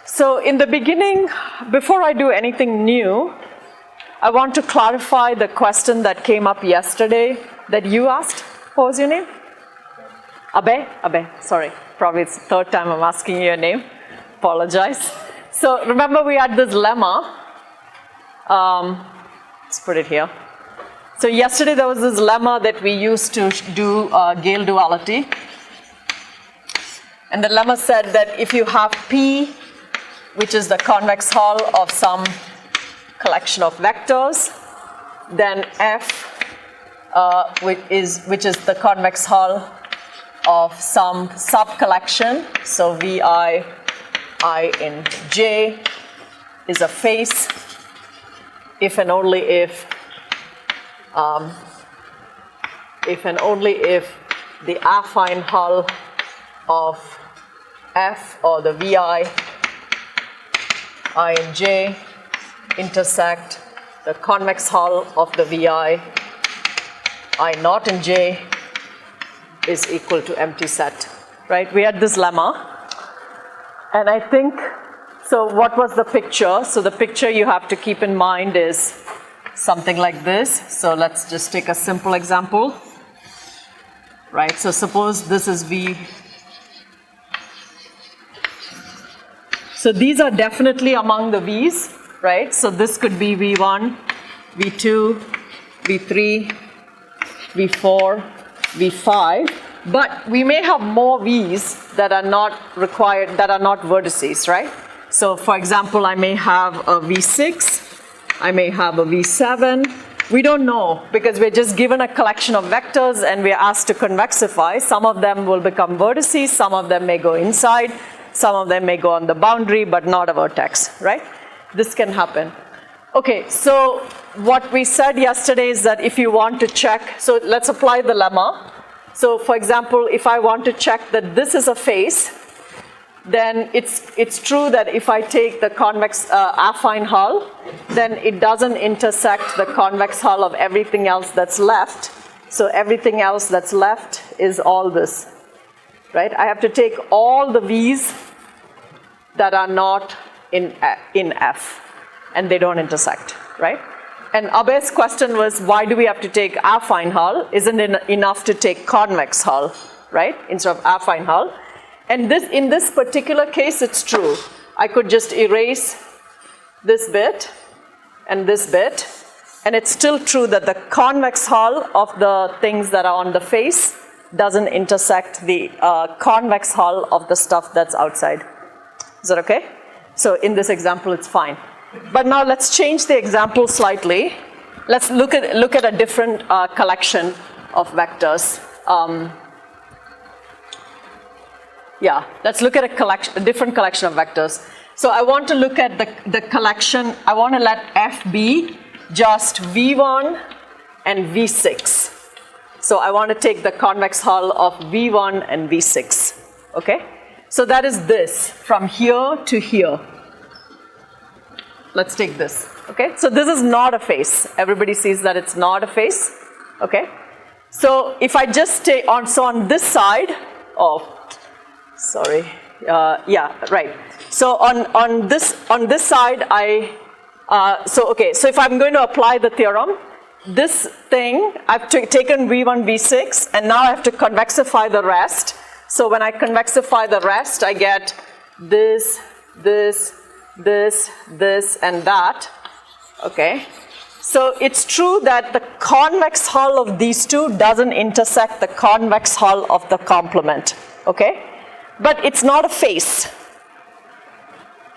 So in the beginning, before I do anything new, I want to clarify the question that came up yesterday that you asked. What was your name? Abe? Abe, sorry. Probably it's the third time I'm asking you your name. Apologize. So remember we had this lemma. Let's put it here. So yesterday there was this lemma that we used to do Gale duality. And the lemma said that if you have P, which is the convex hull of some collection of vectors, then F, which is the convex hull of some sub-collection, so Vi, I in J, is a face if and only if the affine hull of F or the Vi, I and J intersect the convex hull of the Vi, I naught and J is equal to empty set, right? We had this lemma. And I think, so what was the picture? So the picture you have to keep in mind is something like this. So let's just take a simple example, right? So suppose this is V. So these are definitely among the V's, right? So this could be V1, V2, V3, V4, V5, but we may have more V's that are not required, that are not vertices, right? So for example, I may have a V6, I may have a V7. We don't know because we're just given a collection of vectors and we're asked to convexify. Some of them will become vertices, some of them may go inside, some of them may go on the boundary, but not a vertex, right? This can happen. Okay, so what we said yesterday is that if you want to check, so let's apply the lemma. So for example, if I want to check that this is a face, then it's true that if I take the convex affine hull, then it doesn't intersect the convex hull of everything else that's left. So everything else that's left is all this, right? I have to take all the V's that are not in F, and they don't intersect, right? And Abe's question was, why do we have to take affine hull? Isn't it enough to take convex hull, right? Instead of affine hull. And in this particular case, it's true. I could just erase this bit and this bit, and it's still true that the convex hull of the things that are on the face doesn't intersect the convex hull of the stuff that's outside. Is that okay? So in this example, it's fine. But now let's change the example slightly. Let's look at a different collection of vectors. Let's look at a different collection of vectors. So I want to look at the collection. I want to let F be just V1 and V6. So I want to take the convex hull of V1 and V6. Okay? So that is this, from here to here. Let's take this, okay? So this is not a face. Everybody sees that it's not a face, okay? So if I just take on, so on this side, sorry, right. So on this side, so if I'm going to apply the theorem, this thing, I've taken V1, V6, and now I have to convexify the rest. So when I convexify the rest, I get this, and that, okay? So it's true that the convex hull of these two doesn't intersect the convex hull of the complement, okay? But it's not a face.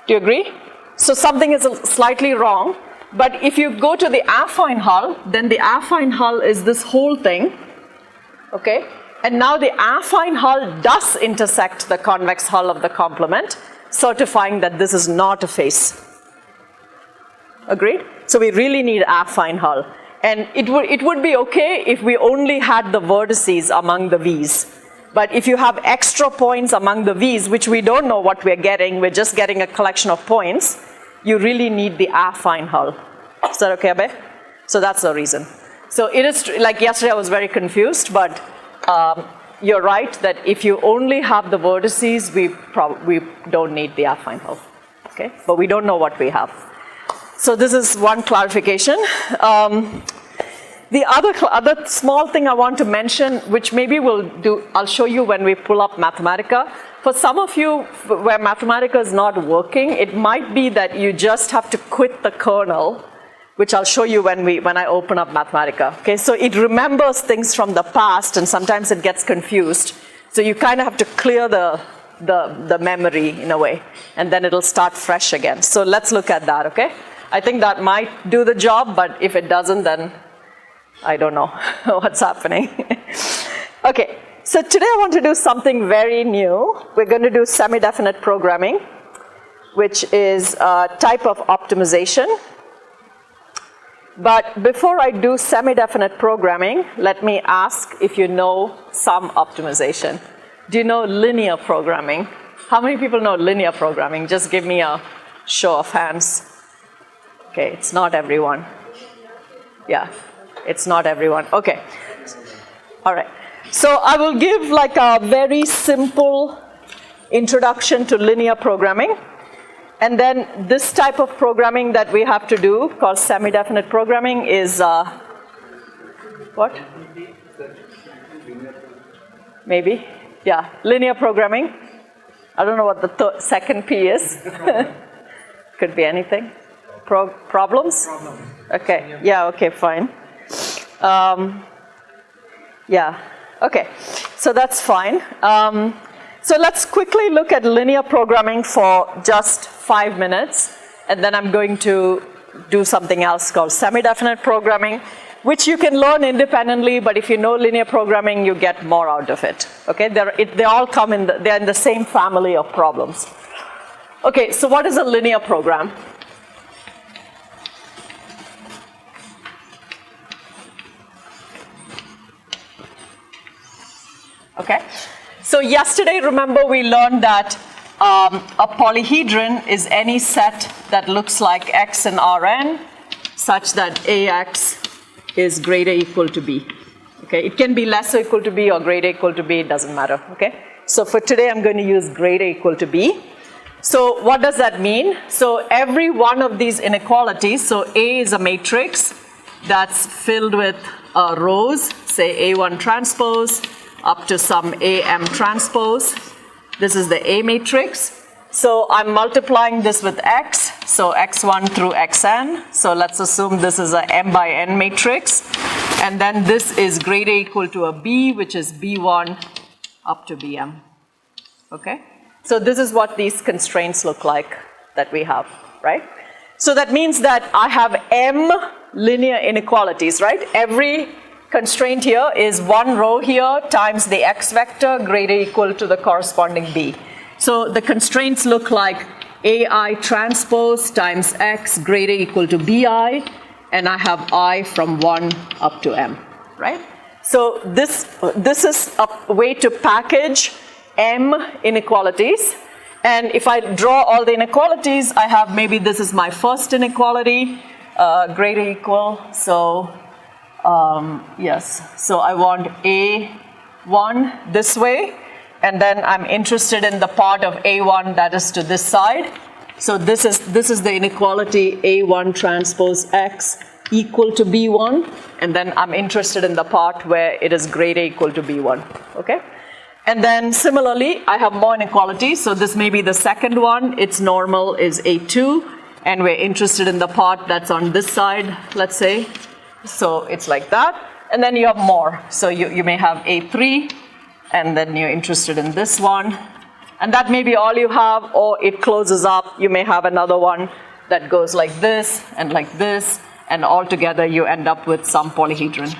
Do you agree? So something is slightly wrong, but if you go to the affine hull, then the affine hull is this whole thing, okay? And now the affine hull does intersect the convex hull of the complement, certifying that this is not a face. Agreed? So we really need affine hull. And it would be okay if we only had the vertices among the V's. But if you have extra points among the V's, which we don't know what we're getting just getting a collection of points, you really need the affine hull. Is that okay, Abe? So that's the reason. So it is, like yesterday I was very confused, but you're right that if you only have the vertices, we don't need the affine hull. okay? But we don't know what we have. So this is one clarification. The other small thing I want to mention, which maybe I'll show you when we pull up Mathematica. For some of you where Mathematica is not working, it might be that you just have to quit the kernel, which I'll show you when I open up Mathematica. Okay, so it remembers things from the past, and sometimes it gets confused. So you kind of have to clear the memory in a way, and then it'll start fresh again. So let's look at that, okay? I think that might do the job, but if it doesn't, then I don't know what's happening. Okay, so today I want to do something very new. We're going to do semi-definite programming, which is a type of optimization. But before I do semi-definite programming, let me ask if you know some optimization. Do you know linear programming? How many people know linear programming? Just give me a show of hands. Okay, it's not everyone. Yeah, it's not everyone. Okay. All right. So I will give like a very simple introduction to linear programming. And then this type of programming that we have to do, called semi-definite programming, is what? Maybe? Yeah, linear programming. I don't know what the second P is. Could be anything. Problems? Okay, yeah, okay, fine. Yeah, okay, so that's fine. So let's quickly look at linear programming for just 5 minutes, and then I'm going to do something else called semi-definite programming, which you can learn independently, but if you know linear programming, you get more out of it. Okay, they all come they're in the same family of problems. Okay, so what is a linear program? Okay, so yesterday, remember, we learned that a polyhedron is any set that looks like X and Rn, such that Ax is greater equal to B. Okay, it can be less or equal to B or greater equal to B, it doesn't matter. Okay, so for today, I'm going to use greater equal to B. So what does that mean? So every one of these inequalities, so A is a matrix that's filled with rows, say A1 transpose, up to some AM transpose. This is the A matrix. So I'm multiplying this with X, so X1 through Xn. So let's assume this is a M by N matrix. And then this is greater equal to a B, which is B1 up to Bm. Okay? So this is what these constraints look like that we have, right? So that means that I have M linear inequalities, right? Every constraint here is one row here times the X vector greater equal to the corresponding B. So the constraints look like AI transpose times X greater equal to BI, and I have I from 1 up to M, right? So this is a way to package M inequalities. And if I draw all the inequalities, I have maybe this is my first inequality, greater equal, so yes, so I want A1 this way, and then I'm interested in the part of A1 that is to this side. So this is the inequality A1 transpose X equal to B1, and then I'm interested in the part where it is greater equal to B1, okay? And then similarly, I have more inequalities, so this may be the second one, its normal is A2, and we're interested in the part that's on this side, let's say. So it's like that, and then you have more. So you may have A3, and then you're interested in this one, and that may be all you have, or it closes up. You may have another one that goes like this, and all together you end up with some polyhedron.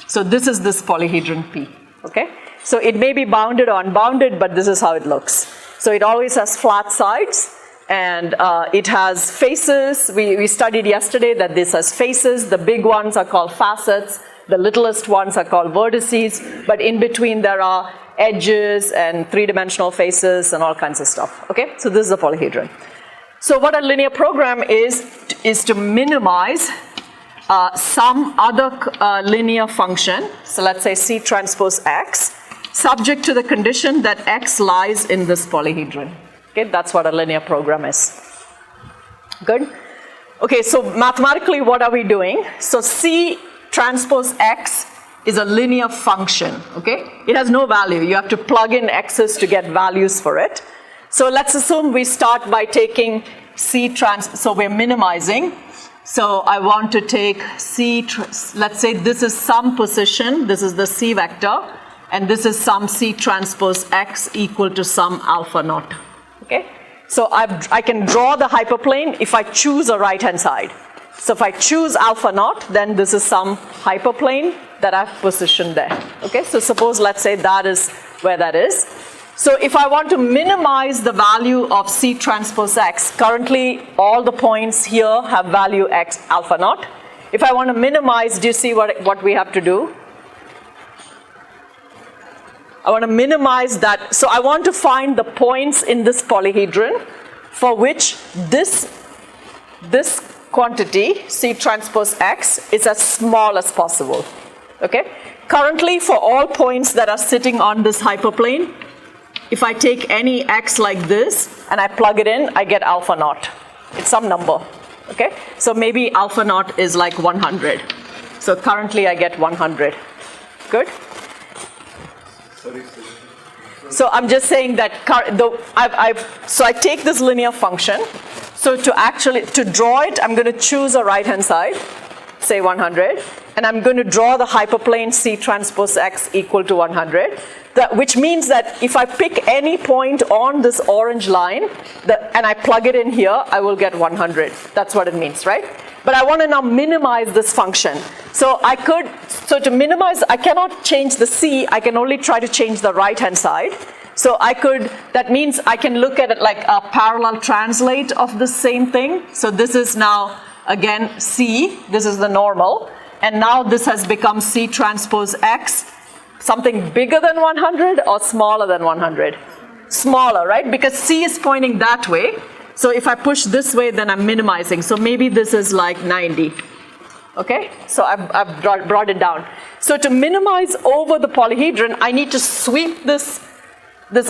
So this is this polyhedron P, okay? So it may be bounded or unbounded, but this is how it looks. So it always has flat sides, and it has faces. We studied yesterday that this has faces. The big ones are called facets. The littlest ones are called vertices. But in between there are edges and three-dimensional faces and all kinds of stuff. Okay, so this is a polyhedron. So what a linear program is to minimize some other linear function. So let's say C transpose X, subject to the condition that X lies in this polyhedron. Okay, that's what a linear program is. Good? Okay, so mathematically what are we doing? So C transpose X is a linear function, okay? It has no value. You have to plug in X's to get values for it. So let's assume we start by taking so we're minimizing. So I want to take let's say this is some position, this is the C vector, and this is some C transpose X equal to some alpha naught, okay? So I can draw the hyperplane if I choose a right-hand side. So if I choose alpha naught, then this is some hyperplane that I've positioned there, okay? So suppose, let's say that is where that is. So if I want to minimize the value of C transpose X, currently all the points here have value X alpha naught. If I want to minimize, do you see what we have to do? I want to minimize that. So I want to find the points in this polyhedron for which this quantity, C transpose X, is as small as possible, okay? Currently, for all points that are sitting on this hyperplane, if I take any X like this and I plug it in, I get alpha naught. It's some number, okay? So maybe alpha naught is like 100. So currently I get 100. Good? So I'm just saying that so I take this linear function. So to draw it, I'm going to choose a right-hand side, say 100, and I'm going to draw the hyperplane C transpose X equal to 100, which means that if I pick any point on this orange line and I plug it in here, I will get 100. That's what it means, right? But I want to now minimize this function. So to minimize, I cannot change the C, I can only try to change the right-hand side. So that means I can look at it like a parallel translate of the same thing. So this is now, again, C, this is the normal, and now this has become C transpose X, something bigger than 100 or smaller than 100? Smaller, right? Because C is pointing that way. So if I push this way, then I'm minimizing. So maybe this is like 90. Okay? So I've brought it down. So to minimize over the polyhedron, I need to sweep this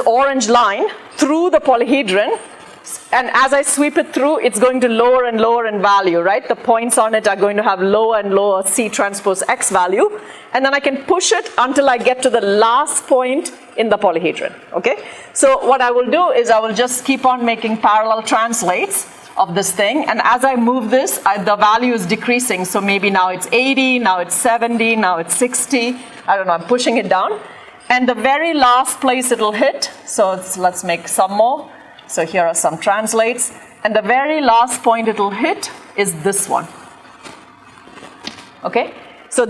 orange line through the polyhedron. And as I sweep it through, it's going to lower and lower in value, right? The points on it are going to have lower and lower C transpose X value. And then I can push it until I get to the last point in the polyhedron, okay? So what I will do is I will just keep on making parallel translates of this thing. And as I move this, the value is decreasing. So maybe now it's 80, now it's 70, now it's 60. I don't know, I'm pushing it down. And the very last place it'll hit, so let's make some more. So here are some translates. And the very last point it'll hit is this one. Okay? So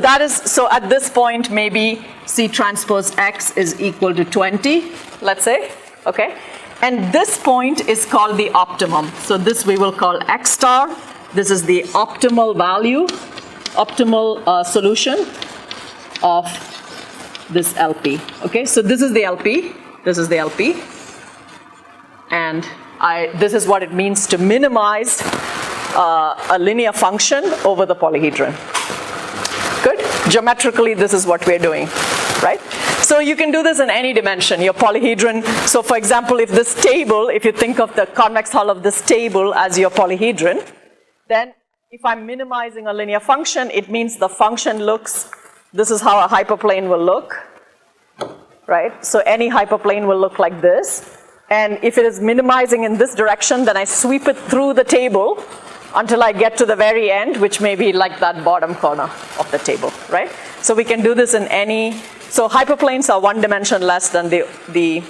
at this point, maybe C transpose X is equal to 20, let's say. Okay? And this point is called the optimum. So this we will call X star. This is the optimal value, optimal solution of this LP. Okay? So this is the LP. This is the LP. And this is what it means to minimize a linear function over the polyhedron. Good? Geometrically, this is what we're doing, right? So you can do this in any dimension, your polyhedron. So for example, if you think of the convex hull of this table as your polyhedron, then if I'm minimizing a linear function, it means the function this is how a hyperplane will look, right? So any hyperplane will look like this. And if it is minimizing in this direction, then I sweep it through the table until I get to the very end, which may be like that bottom corner of the table, right? So we can do this in any, so hyperplanes are one dimension less than the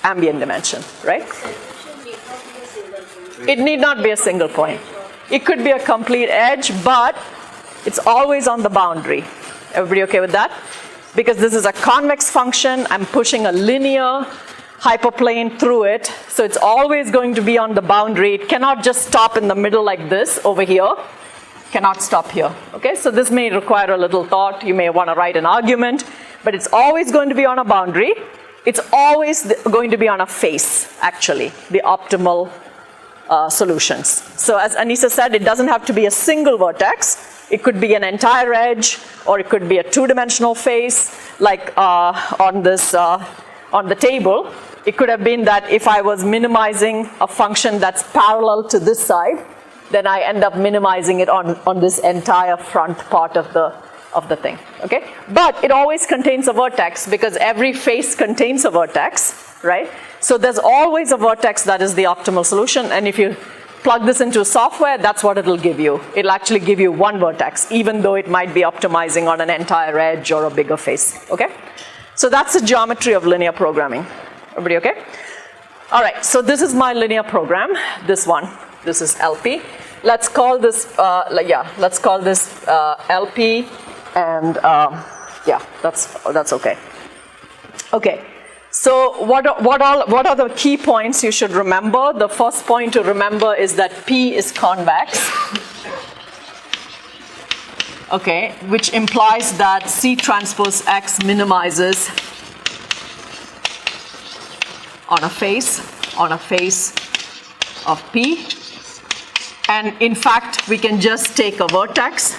ambient dimension, right? It need not be a single point. It could be a complete edge, but it's always on the boundary. Everybody okay with that? Because this is a convex function, I'm pushing a linear hyperplane through it, so it's always going to be on the boundary. It cannot just stop in the middle like this over here. Cannot stop here. Okay, so this may require a little thought. You may want to write an argument, but it's always going to be on a boundary. It's always going to be on a face, actually, the optimal solutions. So as Anissa said, it doesn't have to be a single vertex. It could be an entire edge, or it could be a two-dimensional face, like on the table. It could have been that if I was minimizing a function that's parallel to this side, then I end up minimizing it on this entire front part of the thing, okay? But it always contains a vertex because every face contains a vertex, right? So there's always a vertex that is the optimal solution, and if you plug this into software, that's what it'll give you. It'll actually give you one vertex, even though it might be optimizing on an entire edge or a bigger face, okay? So that's the geometry of linear programming. Everybody okay? All right, so this is my linear program, this one. This is LP. Let's call this, let's call this LP, and yeah, that's okay. Okay. So what are the key points you should remember? The first point to remember is that P is convex, okay, which implies that C transpose X minimizes on a face of P. And in fact, we can just take a vertex,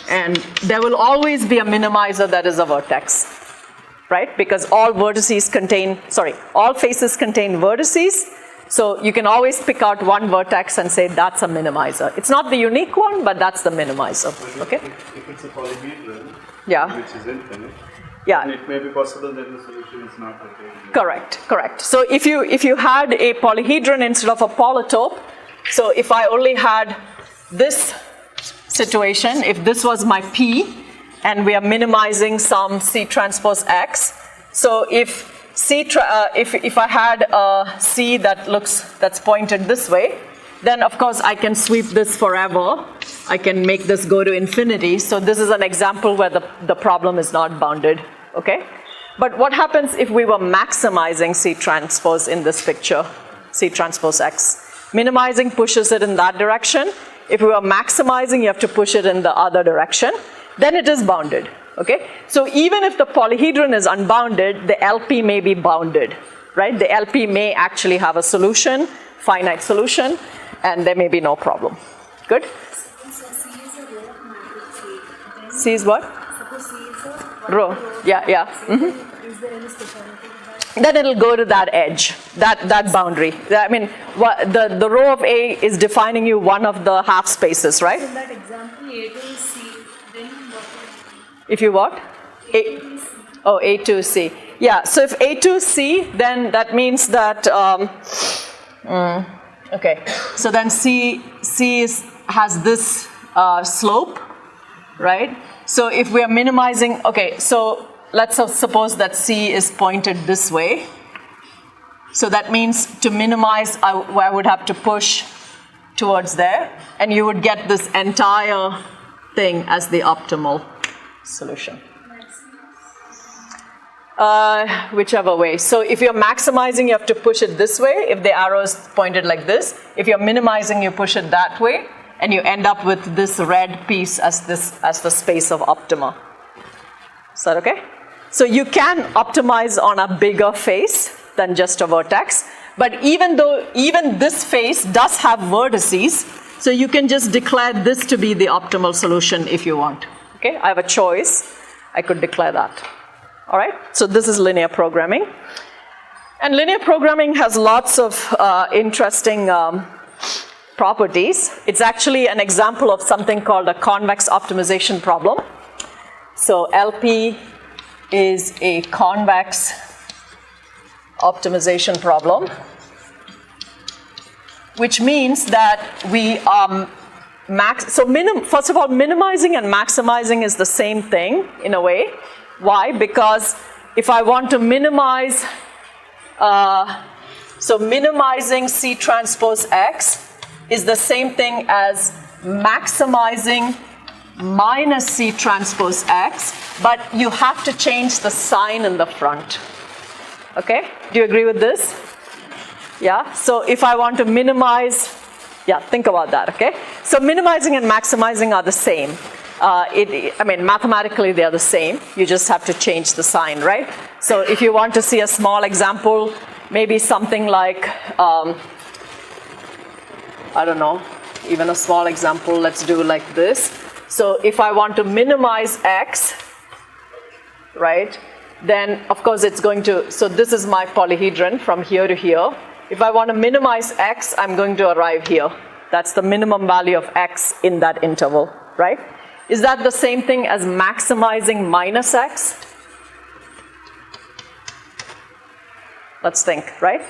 and there will always be a minimizer that is a vertex. Right? Because all faces contain vertices, so you can always pick out one vertex and say that's a minimizer. It's not the unique one, but that's the minimizer. Okay? If it's a polyhedron, yeah, which is infinite, yeah, then it may be possible that the solution is not okay. Correct. So if you had a polyhedron instead of a polytope, so if I only had this situation, if this was my P, and we are minimizing some C transpose X. So if I had a C that's pointed this way, then of course I can sweep this forever. I can make this go to infinity. So this is an example where the problem is not bounded, okay? But what happens if we were maximizing C transpose in this picture, C transpose X? Minimizing pushes it in that direction. If we were maximizing, you have to push it in the other direction. Then it is bounded, okay? So even if the polyhedron is unbounded, the LP may be bounded, right? The LP may actually have a solution, finite solution, and there may be no problem. Good? So C is a row of matrix A. C is what? Suppose C is a row. Yeah. Mm-hmm. Is there any specialty to that? Then it'll go to that edge, that boundary. I mean, the row of A is defining you one of the half spaces, right? In that example, A to C, then what will If you what? A to C. Yeah, so if A to C, then that means that, okay, so then C has this slope, right? So if we are minimizing, okay, so let's suppose that C is pointed this way. So that means to minimize, I would have to push towards there, and you would get this entire thing as the optimal solution. Whichever way. So if you're maximizing, you have to push it this way, if the arrow is pointed like this. If you're minimizing, you push it that way, and you end up with this red piece as the space of optima. Is that okay? So you can optimize on a bigger face than just a vertex, but even this face does have vertices, so you can just declare this to be the optimal solution if you want. Okay, I have a choice. I could declare that. All right, so this is linear programming. And linear programming has lots of interesting properties. It's actually an example of something called a convex optimization problem. So LP is a convex optimization problem, which means that we first of all, minimizing and maximizing is the same thing in a way. Why? Because if I want to minimize, so minimizing C transpose X is the same thing as maximizing minus C transpose X, but you have to change the sign in the front. Okay? Do you agree with this? Yeah? So if I want to minimize, yeah, think about that, okay? So minimizing and maximizing are the same. I mean, mathematically they are the same. You just have to change the sign, right? So if you want to see a small example, maybe something like, I don't know, even a small example, let's do like this. So if I want to minimize X, right, then of course it's going to, so this is my polyhedron from here to here. If I want to minimize X, I'm going to arrive here. That's the minimum value of x in that interval, right? Is that the same thing as maximizing minus x? Let's think, right?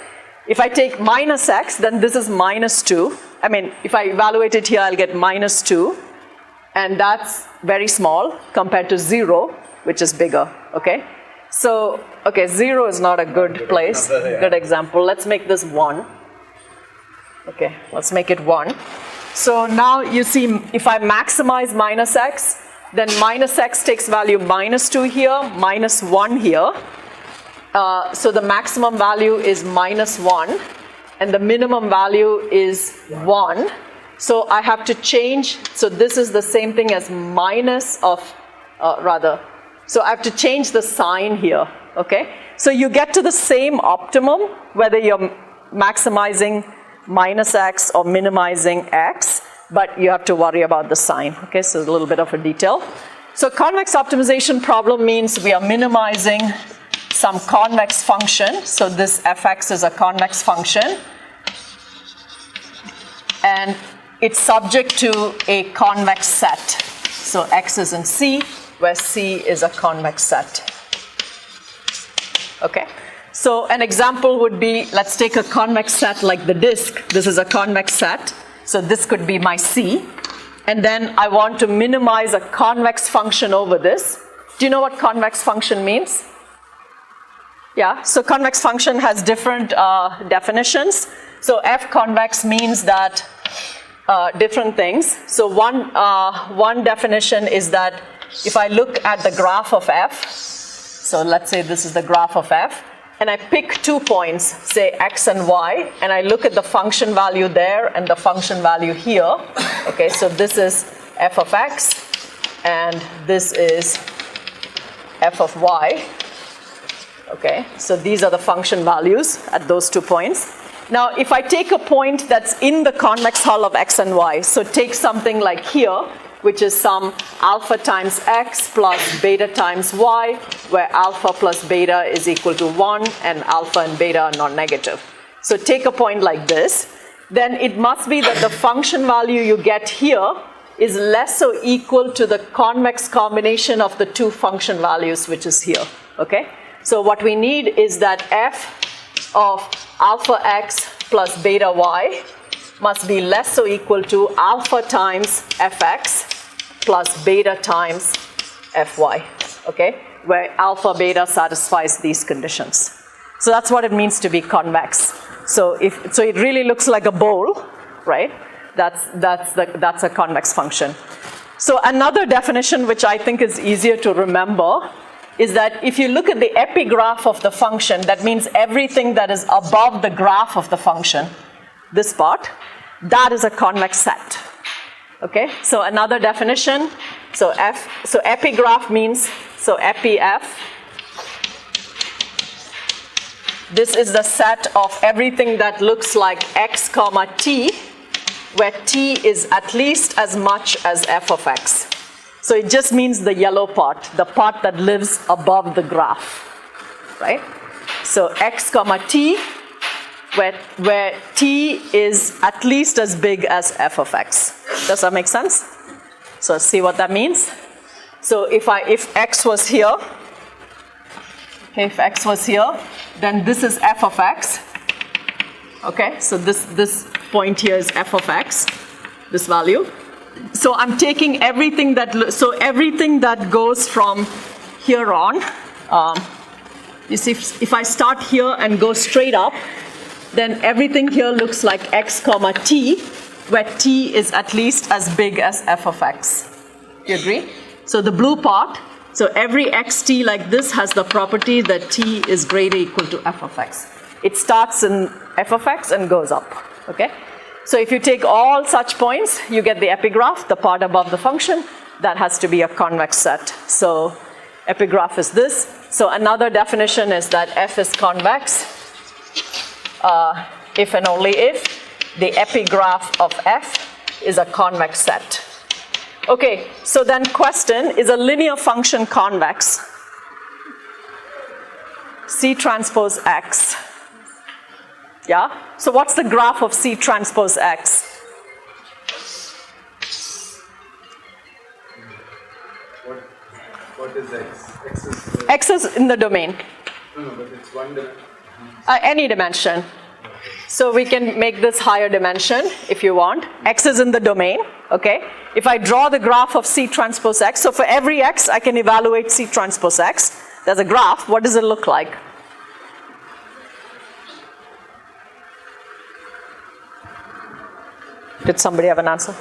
If I take minus x, then this is minus 2. I mean, if I evaluate it here, I'll get minus 2. And that's very small compared to 0, which is bigger, okay? So, okay, 0 is not a good place, good example. Let's make this 1. Okay, let's make it 1. So now you see, if I maximize minus x, then minus x takes value minus 2 here, minus 1 here. So the maximum value is minus 1, and the minimum value is 1. So I have to change, so this is the same thing as minus of, so I have to change the sign here, okay? So you get to the same optimum, whether you're maximizing minus x or minimizing x, but you have to worry about the sign, okay? So a little bit of a detail. So convex optimization problem means we are minimizing some convex function. So this fx is a convex function, and it's subject to a convex set. So x is in C, where C is a convex set. Okay? So an example would be, let's take a convex set like the disk. This is a convex set. So this could be my C. And then I want to minimize a convex function over this. Do you know what convex function means? Yeah, so convex function has different definitions. So f convex means that different things. So one definition is that if I look at the graph of f, so let's say this is the graph of f, and I pick 2 points, say x and y, and I look at the function value there and the function value here. Okay, so this is f of x, and this is f of y. Okay, so these are the function values at those 2 points. Now, if I take a point that's in the convex hull of x and y, so take something like here, which is some alpha times x plus beta times y, where alpha plus beta is equal to 1, and alpha and beta are non-negative. So take a point like this, then it must be that the function value you get here is less or equal to the convex combination of the 2 function values, which is here, okay? So what we need is that f of alpha x plus beta y must be less or equal to alpha times fx plus beta times fy, okay? Where alpha beta satisfies these conditions. So that's what it means to be convex. So it really looks like a bowl, right? That's a convex function. So another definition which I think is easier to remember is that if you look at the epigraph of the function, that means everything that is above the graph of the function, this part, that is a convex set. Okay, so another definition, so epigraph means, so epi-f, this is the set of everything that looks like x comma t, where t is at least as much as f of x. So it just means the yellow part, the part that lives above the graph, right? So x comma t, where t is at least as big as f of x. Does that make sense? So see what that means? So if x was here, okay, if x was here, then this is f of x. Okay, so this point here is f of x, this value. So I'm taking everything everything that goes from here on. You see, if I start here and go straight up, then everything here looks like x comma t, where t is at least as big as f of x. Do you agree? So the blue part, so every xt like this has the property that t is greater or equal to f of x. It starts in f of x and goes up, okay? So if you take all such points, you get the epigraph, the part above the function. That has to be a convex set. So epigraph is this. So another definition is that f is convex if and only if the epigraph of f is a convex set. Okay, so then question, is a linear function convex? C transpose x. Yeah? So what's the graph of C transpose x? What is x? X is the, X is in the domain. no, but it's one dimension. Any dimension. So we can make this higher dimension if you want. X is in the domain, okay? If I draw the graph of C transpose X, so for every X, I can evaluate C transpose X. There's a graph. What does it look like? Did somebody have an answer?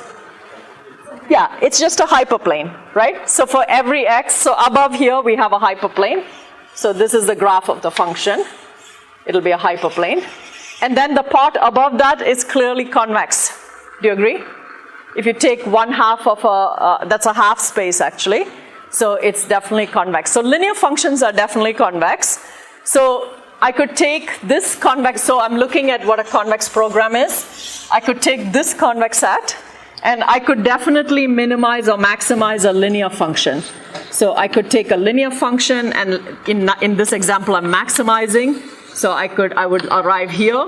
Yeah, it's just a hyperplane, right? So for every X, so above here we have a hyperplane. So this is the graph of the function. It'll be a hyperplane. And then the part above that is clearly convex. Do you agree? If you take 1/2 of that's a half space actually. So it's definitely convex. So linear functions are definitely convex. So I could take this convex, so I'm looking at what a convex program is. I could take this convex set, and I could definitely minimize or maximize a linear function. So I could take a linear function, and in this example, I'm maximizing. So I would arrive here.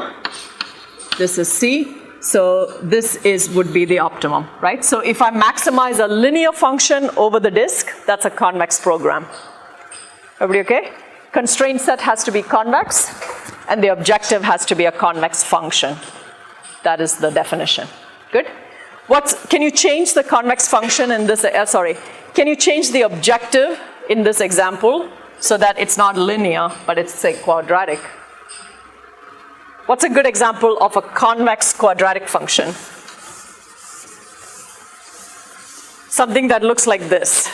This is C. So this would be the optimum, right? So if I maximize a linear function over the disk, that's a convex program. Everybody okay? Constraint set has to be convex, and the objective has to be a convex function. That is the definition. Good? Can you change the convex function in this, can you change the objective in this example so that it's not linear, but it's, say, quadratic? What's a good example of a convex quadratic function? Something that looks like this.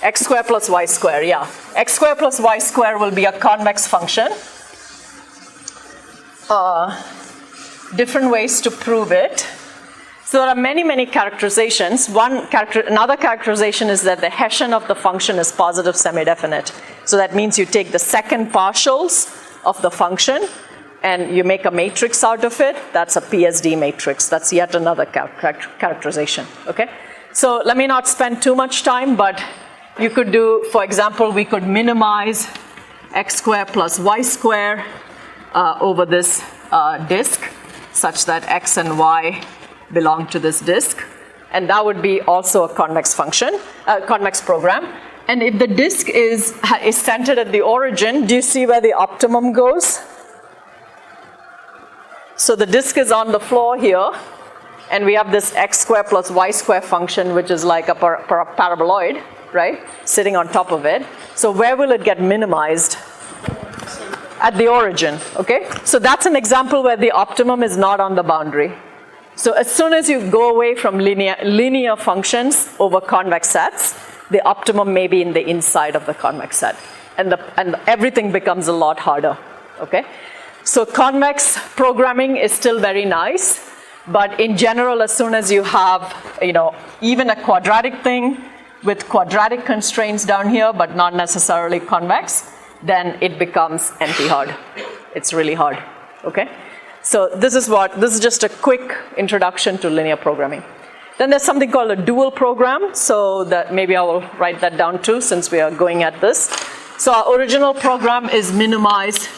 X squared plus y squared, yeah. X squared plus y squared will be a convex function. Different ways to prove it. So there are many, many characterizations. Another characterization is that the Hessian of the function is positive semidefinite. So that means you take the second partials of the function and you make a matrix out of it. That's a PSD matrix. That's yet another characterization, okay? So let me not spend too much time, but you could do, for example, we could minimize x squared plus y squared over this disk such that x and y belong to this disk. And that would be also a convex function, convex program. And if the disk is centered at the origin, do you see where the optimum goes? So the disk is on the floor here, and we have this x squared plus y squared function, which is like a paraboloid, right, sitting on top of it. So where will it get minimized? At the origin, okay? So that's an example where the optimum is not on the boundary. So as soon as you go away from linear functions over convex sets, the optimum may be in the inside of the convex set. And everything becomes a lot harder, okay? So convex programming is still very nice, but in general, as soon as you have, even a quadratic thing with quadratic constraints down here, but not necessarily convex, then it becomes NP hard. It's really hard, okay? So this is just a quick introduction to linear programming. Then there's something called a dual program, so that maybe I will write that down too, since we are going at this. So our original program is minimized.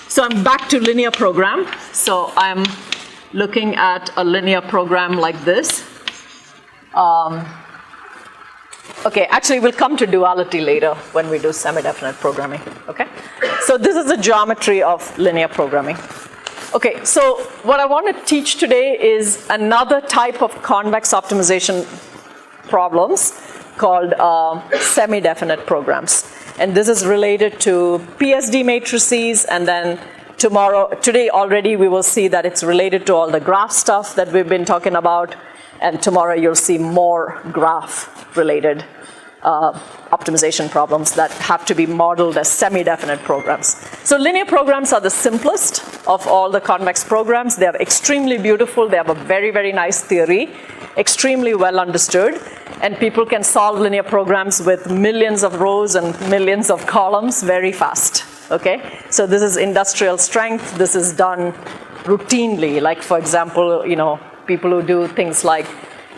So I'm back to linear program. So I'm looking at a linear program like this. Okay, actually we'll come to duality later when we do semi-definite programming, okay? So this is the geometry of linear programming. Okay, so what I want to teach today is another type of convex optimization problems called semi-definite programs. And this is related to PSD matrices, and then today already we will see that it's related to all the graph stuff that we've been talking about, and tomorrow you'll see more graph-related optimization problems that have to be modeled as semi-definite programs. So linear programs are the simplest of all the convex programs. They are extremely beautiful. They have a very, very nice theory, extremely well understood, and people can solve linear programs with millions of rows and millions of columns very fast, okay? So this is industrial strength. This is done routinely, like for example, people who do things like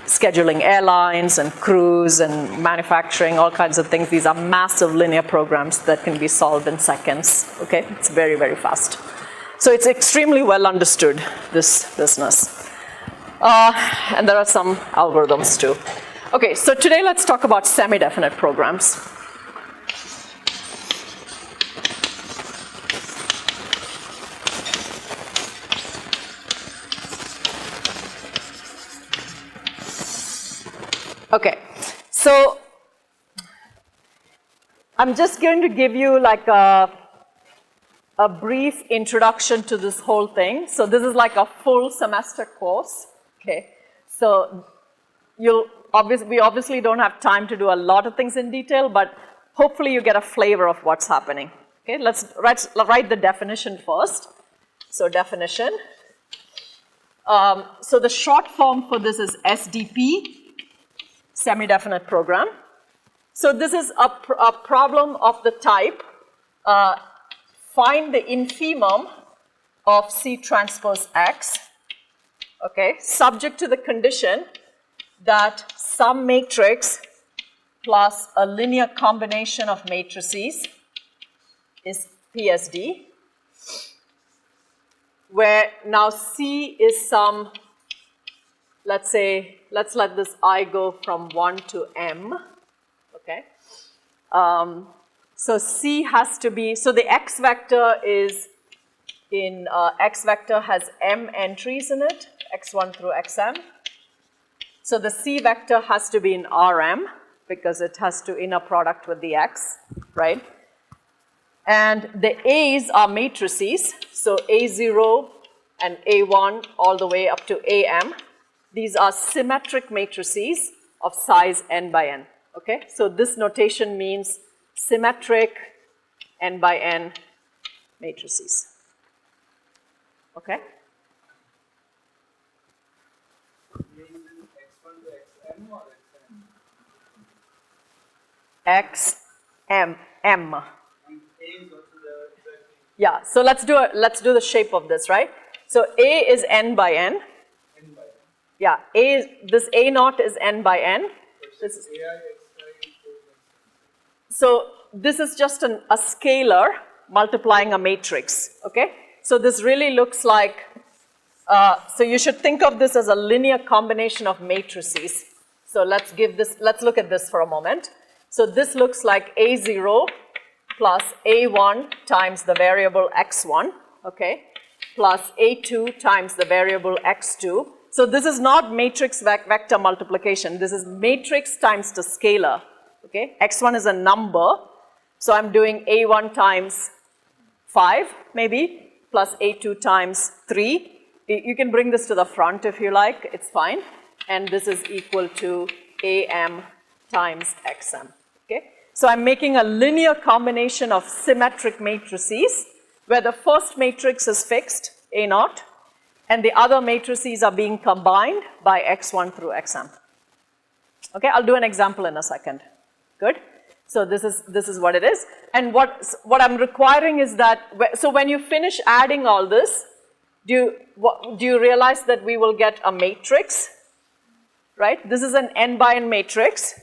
scheduling airlines and crews and manufacturing, all kinds of things. These are massive linear programs that can be solved in seconds, okay? It's very, very fast. So it's extremely well understood, this business. And there are some algorithms too. Okay, so today let's talk about semi-definite programs. Okay, so I'm just going to give you like a brief introduction to this whole thing. So this is like a full semester course, okay? So we obviously don't have time to do a lot of things in detail, but hopefully you get a flavor of what's happening. Okay, let's write the definition first. So definition. So the short form for this is SDP, semi-definite program. So this is a problem of the type, find the infimum of C transpose X, okay, subject to the condition that some matrix plus a linear combination of matrices is PSD, where now C is some, let's say, let's let this I go from 1 to M, okay. So C has to be, so the X vector is in, X vector has M entries in it, X1 through Xm. So the C vector has to be in Rm because it has to inner product with the X, right? And the A's are matrices, so A0 and A1 all the way up to AM. These are symmetric matrices of size n by n, okay? So this notation means symmetric n by n matrices, okay? X, M, M. Yeah, so let's do the shape of this, right? So A is n by n. Yeah, this A naught is n by n. So this is just a scalar multiplying a matrix, okay? So this really looks like, so you should think of this as a linear combination of matrices. So let's look at this for a moment. So this looks like A0 plus A1 times the variable X1, okay, plus A2 times the variable X2. So this is not matrix vector multiplication. This is matrix times the scalar, okay? X1 is a number, so I'm doing A1 times 5, maybe, plus A2 times 3. You can bring this to the front if you like, it's fine. And this is equal to AM times XM, okay? So I'm making a linear combination of symmetric matrices where the first matrix is fixed, A naught, and the other matrices are being combined by X1 through Xm. Okay, I'll do an example in a second. Good? So this is what it is. And what I'm requiring is that, so when you finish adding all this, do you realize that we will get a matrix, right? This is an n by n matrix.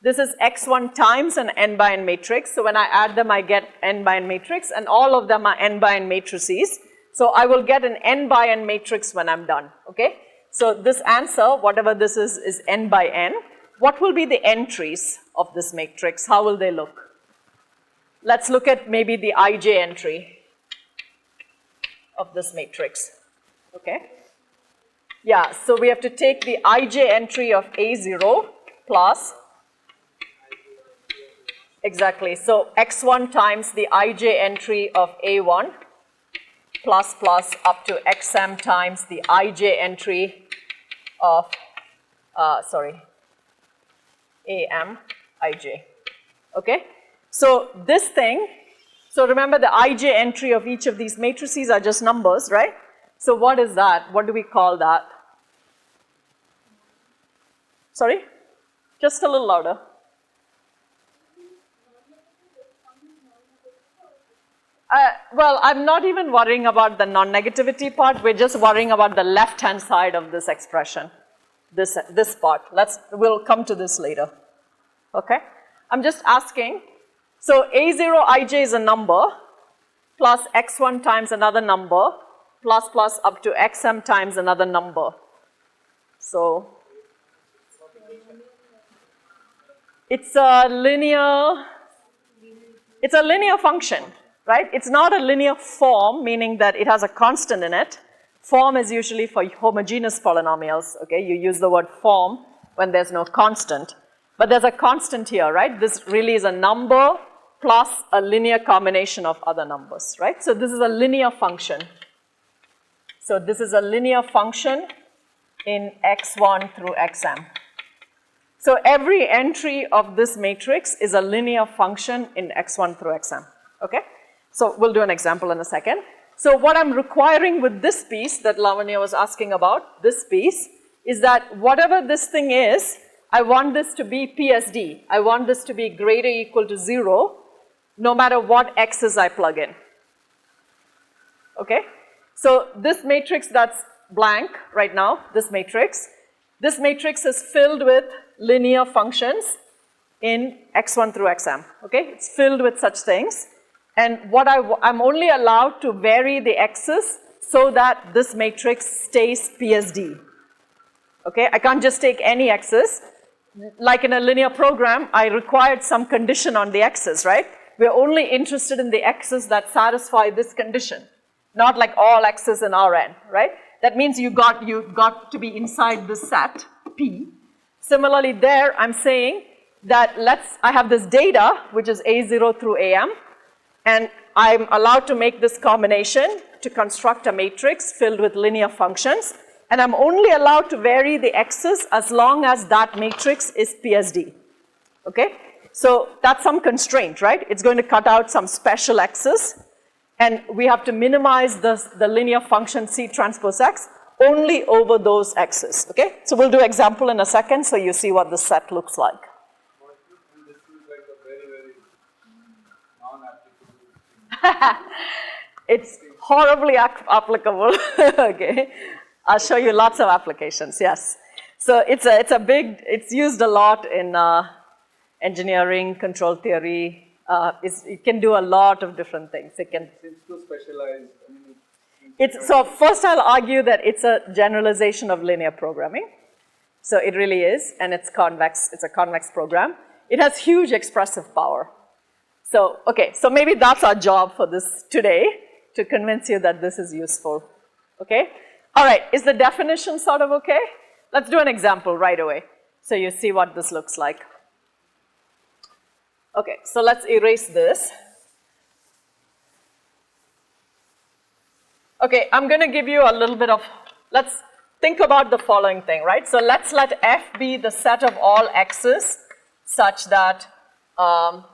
This is X1 times an n by n matrix. So when I add them, I get n by n matrix, and all of them are n by n matrices. So I will get an n by n matrix when I'm done, okay? So this answer, whatever this is n by n. What will be the entries of this matrix? How will they look? Let's look at maybe the ij entry of this matrix, okay? Yeah, so we have to take the ij entry of A0 plus, exactly, so X1 times the ij entry of A1 plus up to Xm times the ij entry of, AM ij, okay? So this thing, so remember the ij entry of each of these matrices are just numbers, right? So what is that? What do we call that? Sorry? Just a little louder. Well, I'm not even worrying about the non-negativity part. We're just worrying about the left-hand side of this expression, this part. We'll come to this later, okay? I'm just asking, so A0 ij is a number, plus X1 times another number, plus up to Xm times another number. So, It's a linear function, right? It's not a linear form, meaning that it has a constant in it. Form is usually for homogeneous polynomials, okay? You use the word form when there's no constant. But there's a constant here, right? This really is a number plus a linear combination of other numbers, right? So this is a linear function. So this is a linear function in x1 through xm. So every entry of this matrix is a linear function in x1 through xm, okay? So we'll do an example in a second. So what I'm requiring with this piece that Lavanya was asking about, this piece, is that whatever this thing is, I want this to be PSD. I want this to be greater or equal to 0, no matter what x's I plug in, okay? So this matrix that's blank right now, this matrix is filled with linear functions in x1 through xm, okay? It's filled with such things. And what I'm only allowed to vary the x's so that this matrix stays PSD, okay? I can't just take any x's. Like in a linear program, I required some condition on the x's, right? We're only interested in the x's that satisfy this condition, not like all x's in Rn, right? That means you got to be inside this set, P. Similarly there, I'm saying that I have this data, which is A0 through AM, and I'm allowed to make this combination to construct a matrix filled with linear functions, and I'm only allowed to vary the x's as long as that matrix is PSD, okay? So that's some constraint, right? It's going to cut out some special x's, and we have to minimize the linear function C transpose X only over those x's, okay? So we'll do example in a second so you see what the set looks like. This is like a very, very non-applicable. It's horribly applicable, okay? I'll show you lots of applications, yes. So it's used a lot in engineering, control theory. It can do a lot of different things. It can. It's too specialized. So first I'll argue that it's a generalization of linear programming. So it really is, and it's convex. It's a convex program. It has huge expressive power. So, okay, so maybe that's our job for this today, to convince you that this is useful, okay? All right, is the definition sort of okay? Let's do an example right away so you see what this looks like. Okay, so let's erase this. Okay, I'm going to give you a little bit of, let's think about the following thing, right? So let's let F be the set of all x's such that,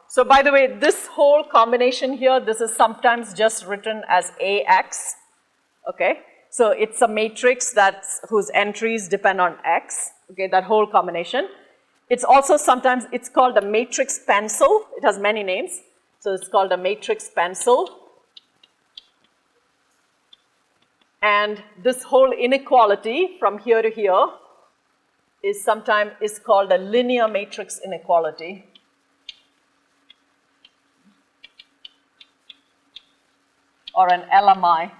so by the way, this whole combination here, this is sometimes just written as AX, okay? So it's a matrix whose entries depend on X, okay, that whole combination. It's also sometimes, it's called a matrix pencil. It has many names. So it's called a matrix pencil. And this whole inequality from here to here is sometimes called a linear matrix inequality. Or an LMI.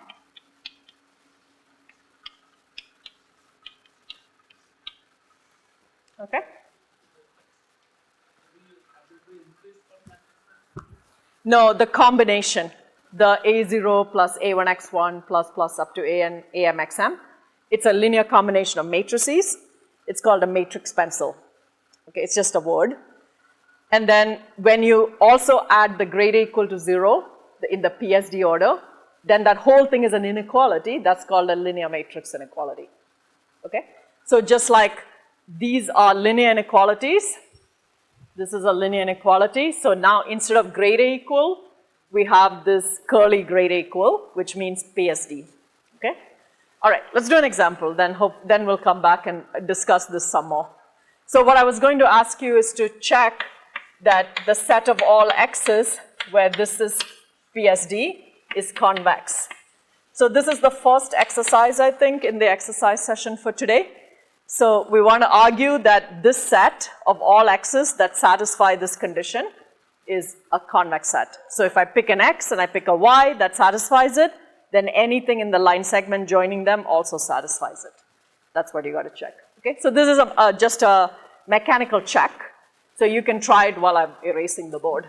Okay? No, the combination. The A0 plus A1x1 plus up to AMXM. It's a linear combination of matrices. It's called a matrix pencil. Okay, it's just a word. And then when you also add the greater equal to 0 in the PSD order, then that whole thing is an inequality. That's called a linear matrix inequality. Okay? So just like these are linear inequalities, this is a linear inequality. So now instead of greater equal, we have this curly greater equal, which means PSD, okay? All right, let's do an example, then we'll come back and discuss this some more. So what I was going to ask you is to check that the set of all x's, where this is PSD, is convex. So this is the first exercise, I think, in the exercise session for today. So we want to argue that this set of all x's that satisfy this condition is a convex set. So if I pick an x and I pick a y that satisfies it, then anything in the line segment joining them also satisfies it. That's what you got to check. Okay, so this is just a mechanical check. So you can try it while I'm erasing the board.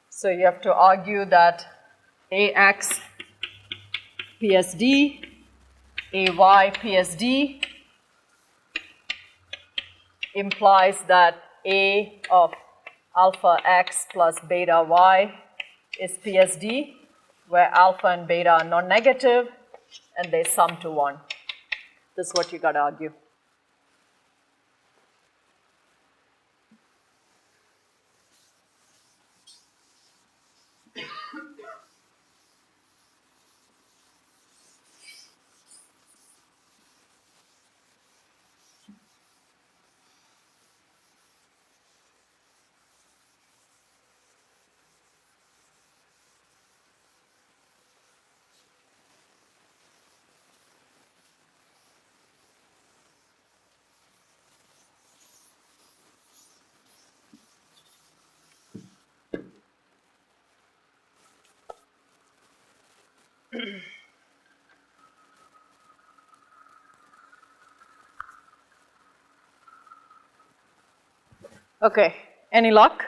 So you have to argue that AX PSD, AY PSD implies that A of alpha X plus beta Y is PSD, where alpha and beta are non-negative and they sum to 1. This is what you got to argue. Okay, any luck?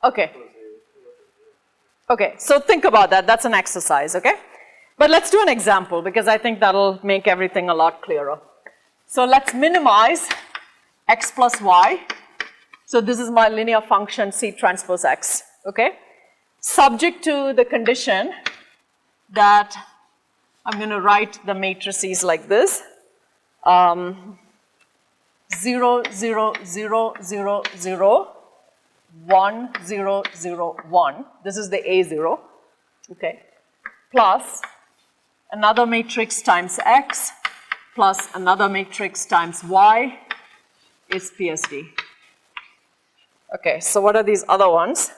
Okay. Okay, so think about that. That's an exercise, okay? But let's do an example because I think that'll make everything a lot clearer. So let's minimize x plus y. So this is my linear function C transpose x, okay? Subject to the condition that I'm going to write the matrices like this. 0, 0, 0, 0, 0, 1, 0, 0, 1. This is the A0, okay? Plus another matrix times X plus another matrix times Y is PSD. Okay, so what are these other ones?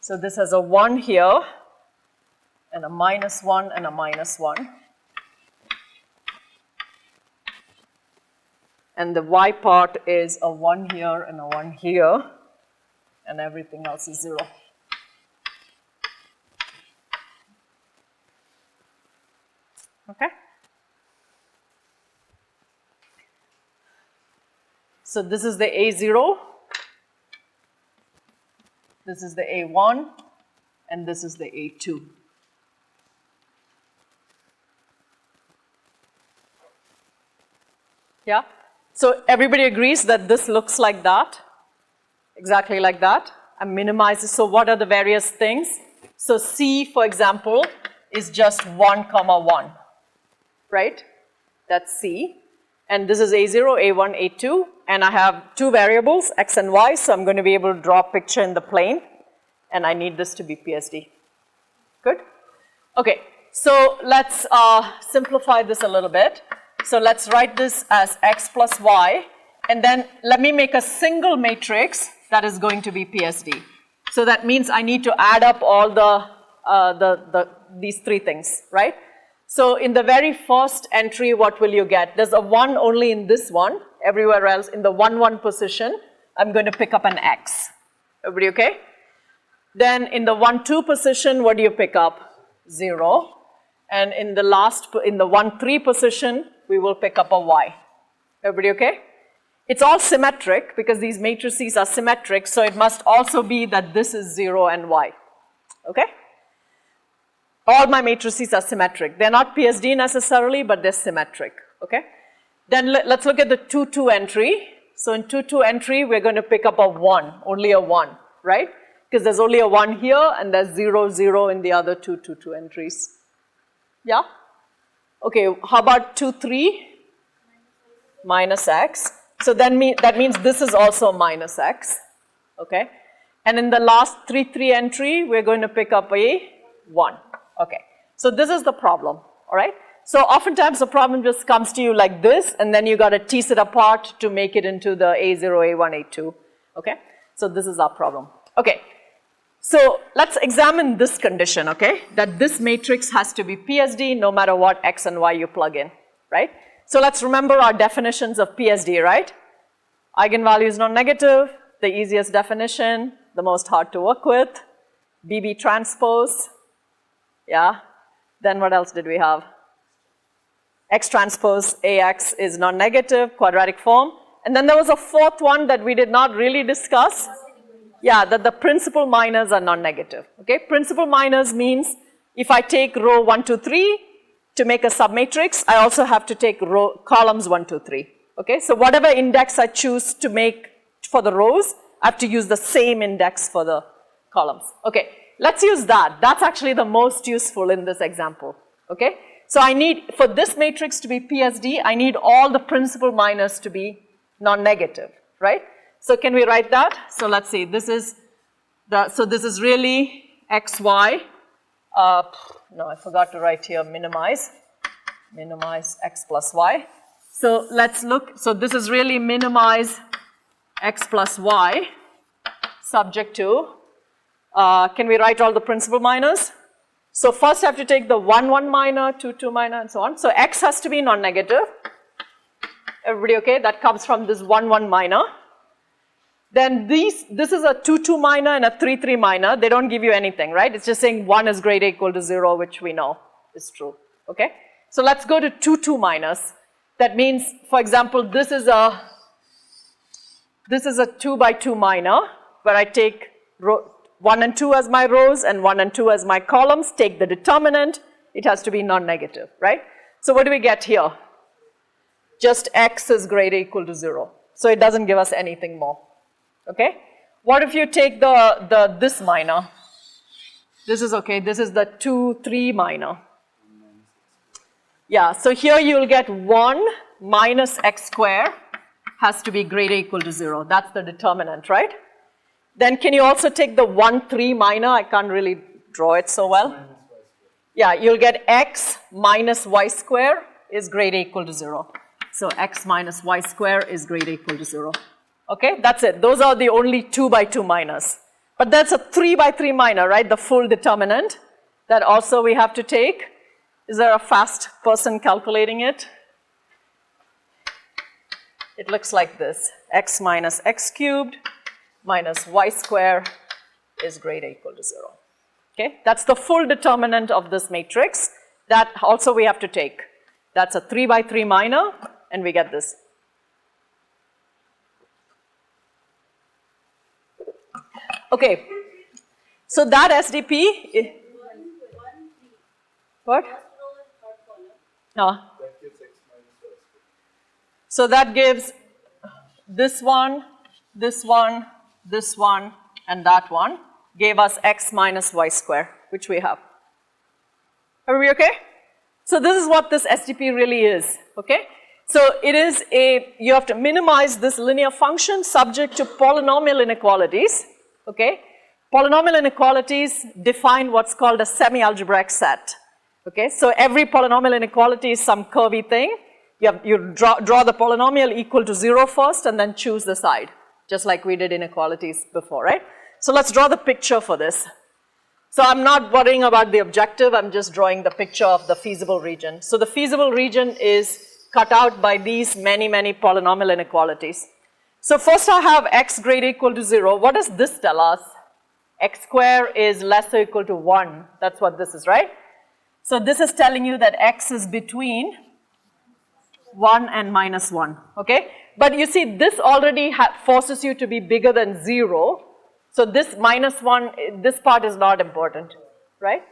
So this has a 1 here and a -1 and a -1. And the Y part is a 1 here and a 1 here, and everything else is 0. Okay? So this is the A0, this is the A1, and this is the A2. Yeah? So everybody agrees that this looks like that, exactly like that. I'm minimizing, so what are the various things? So C, for example, is just 1, 1, right? That's C. And this is A0, A1, A2, and I have 2 variables, X and Y, so I'm going to be able to draw a picture in the plane, and I need this to be PSD. Good? Okay, so let's simplify this a little bit. So let's write this as X plus Y, and then let me make a single matrix that is going to be PSD. So that means I need to add up all these 3 things, right? So in the very first entry, what will you get? There's a 1 only in this one. Everywhere else, in the 1, 1 position, I'm going to pick up an X. Everybody okay? Then in the 1, 2 position, what do you pick up? 0. And in the last, in the 1, 3 position, we will pick up a Y. Everybody okay? It's all symmetric because these matrices are symmetric, so it must also be that this is 0 and Y. Okay? All my matrices are symmetric. They're not PSD necessarily, but they're symmetric. Okay? Then let's look at the 2, 2 entry. So in 2, 2 entry, we're going to pick up a 1, only a 1, right? Because there's only a 1 here and there's 0, 0 in the other 2, 2, 2 entries. Yeah? Okay, how about 2, 3? Minus X. So then that means this is also minus X. Okay? And in the last 3, 3 entry, we're going to pick up a 1. Okay. So this is the problem. All right? So oftentimes the problem just comes to you like this, and then you got to tease it apart to make it into the A0, A1, A2. Okay? So this is our problem. Okay. So let's examine this condition, okay? That this matrix has to be PSD no matter what X and Y you plug in, right? So let's remember our definitions of PSD, right? Eigenvalue is non-negative, the easiest definition, the most hard to work with, BB transpose, yeah. Then what else did we have? X transpose AX is non-negative, quadratic form. And then there was a fourth one that we did not really discuss. Yeah, that the principal minors are non-negative, okay? Principal minors means if I take row 1, 2, 3 to make a submatrix, I also have to take columns 1, 2, 3, okay? So whatever index I choose to make for the rows, I have to use the same index for the columns. Okay, let's use that. That's actually the most useful in this example, okay? So I need, for this matrix to be PSD, I need all the principal minors to be non-negative, right? So can we write that? So let's see, this is really XY. No, I forgot to write here minimize X plus Y. So let's look, so this is really minimize X plus Y subject to, can we write all the principal minors? So first I have to take the 1, 1 minor, 2, 2 minor, and so on. So X has to be non-negative. Everybody okay? That comes from this 1, 1 minor. Then this is a 2, 2 minor and a 3, 3 minor. They don't give you anything, right? It's just saying 1 is greater equal to 0, which we know is true, okay? So let's go to 2, 2 minors. That means, for example, this is a 2 by 2 minor, where I take 1 and 2 as my rows and 1 and 2 as my columns, take the determinant, it has to be non-negative, right? So what do we get here? Just X is greater equal to 0. So it doesn't give us anything more, okay? What if you take this minor? This is okay, this is the 2, 3 minor. Yeah, so here you'll get 1 minus X square has to be greater equal to 0. That's the determinant, right? Then can you also take the 1, 3 minor? I can't really draw it so well. Yeah, you'll get X minus Y square is greater equal to 0. So X minus Y square is greater equal to 0. Okay, that's it. Those are the only 2 by 2 minors. But that's a 3 by 3 minor, right? The full determinant that also we have to take. Is there a fast person calculating it? It looks like this. X minus X cubed minus Y square is greater equal to 0. Okay, that's the full determinant of this matrix. That also we have to take. That's a 3 by 3 minor, and we get this. Okay, so that SDP, what? No. That gives X minus Y square. So that gives this one, this one, this one, and that one gave us X minus Y square, which we have. Are we okay? So this is what this SDP really is, okay? So it is you have to minimize this linear function subject to polynomial inequalities, okay? Polynomial inequalities define what's called a semi-algebraic set, okay? So every polynomial inequality is some curvy thing. You draw the polynomial equal to 0 first and then choose the side, just like we did inequalities before, right? So let's draw the picture for this. So I'm not worrying about the objective, I'm just drawing the picture of the feasible region. So the feasible region is cut out by these many, many polynomial inequalities. So first I have X greater equal to 0. What does this tell us? X square is less or equal to 1. That's what this is, right? So this is telling you that X is between 1 and minus 1, okay? But you see, this already forces you to be bigger than 0. So this minus 1, this part is not important, right?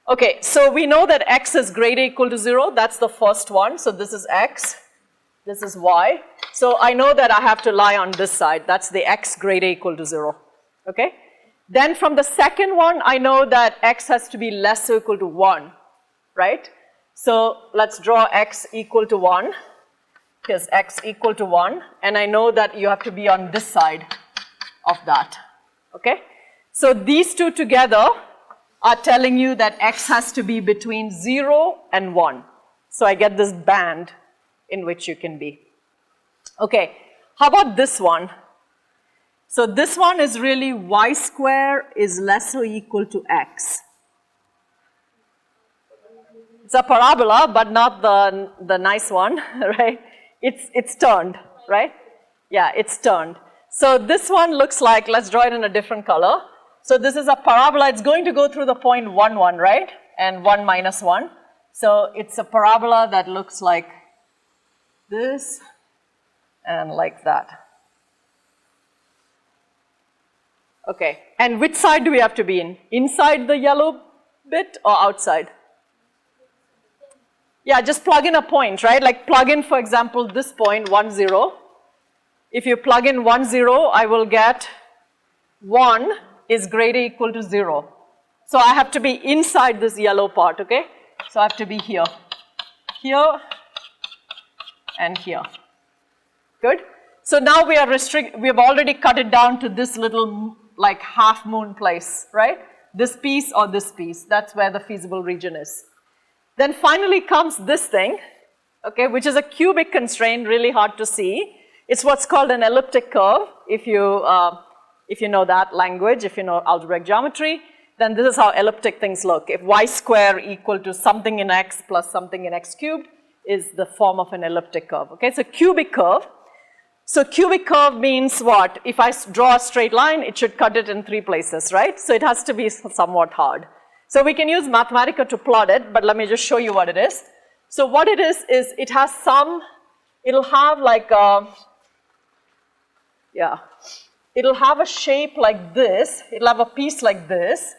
Okay, so we know that X is greater equal to 0. That's the first one. So this is X, this is Y. So I know that I have to lie on this side. That's the X greater equal to 0, okay? Then from the second one, I know that X has to be less or equal to 1, right? So let's draw X equal to 1. Here's X equal to 1. And I know that you have to be on this side of that, okay? So these two together are telling you that X has to be between 0 and 1. So I get this band in which you can be. Okay, how about this one? So this one is really Y square is less or equal to X. It's a parabola, but not the nice one, right? It's turned, right? Yeah, it's turned. So this one looks like, let's draw it in a different color. So this is a parabola. It's going to go through the point 1, 1, right? And 1 minus 1. So it's a parabola that looks like this and like that. Okay, and which side do we have to be in? Inside the yellow bit or outside? Yeah, just plug in a point, right? Like plug in, for example, this point, 1, 0. If you plug in 1, 0, I will get 1 is greater equal to 0. So I have to be inside this yellow part, okay? So I have to be here, here, and here. Good? So now we have already cut it down to this little like half moon place, right? This piece or this piece, that's where the feasible region is. Then finally comes this thing, okay, which is a cubic constraint, really hard to see. It's what's called an elliptic curve. If you know that language, if you know algebraic geometry, then this is how elliptic things look. If y square equal to something in x plus something in x cubed is the form of an elliptic curve, okay? It's a cubic curve. So cubic curve means what? If I draw a straight line, it should cut it in 3 places, right? So it has to be somewhat hard. So we can use Mathematica to plot it, but let me just show you what it is. So what it is it has it'll have like it'll have a shape like this, it'll have a piece like this,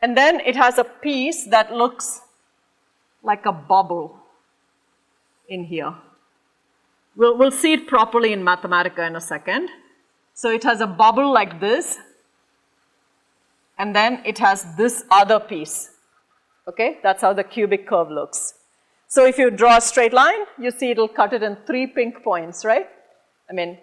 and then it has a piece that looks like a bubble in here. We'll see it properly in Mathematica in a second. So it has a bubble like this, and then it has this other piece, okay? That's how the cubic curve looks. So if you draw a straight line, you see it'll cut it in 3 pink points, right? I mean,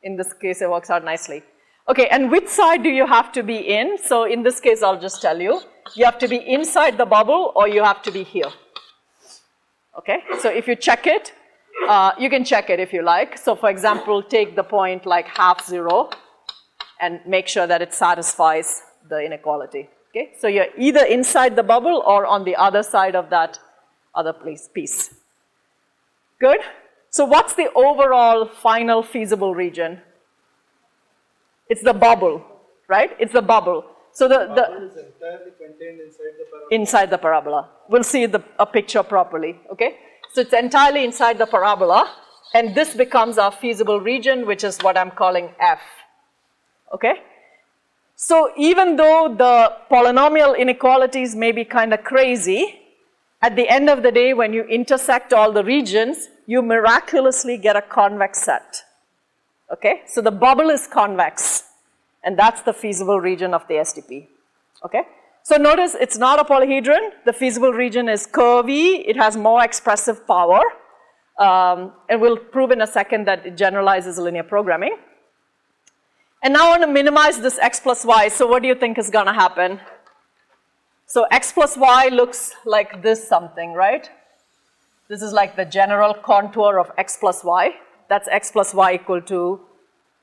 in this case, it works out nicely. Okay, and which side do you have to be in? So in this case, I'll just tell you. You have to be inside the bubble or you have to be here. Okay, so if you check it, you can check it if you like. So for example, take the point like half 0 and make sure that it satisfies the inequality. Okay, so you're either inside the bubble or on the other side of that other piece. Good? So what's the overall final feasible region? It's the bubble, right? It's the bubble. So the bubble is entirely contained inside the parabola. Inside the parabola. We'll see a picture properly, okay? So it's entirely inside the parabola, and this becomes our feasible region, which is what I'm calling F, okay? So even though the polynomial inequalities may be kind of crazy, at the end of the day, when you intersect all the regions, you miraculously get a convex set, okay? So the bubble is convex, and that's the feasible region of the SDP, okay? So notice it's not a polyhedron. The feasible region is curvy. It has more expressive power, and we'll prove in a second that it generalizes linear programming. And now I want to minimize this x plus y. So what do you think is going to happen? So x plus y looks like this something, right? This is like the general contour of x plus y. That's x plus y equal to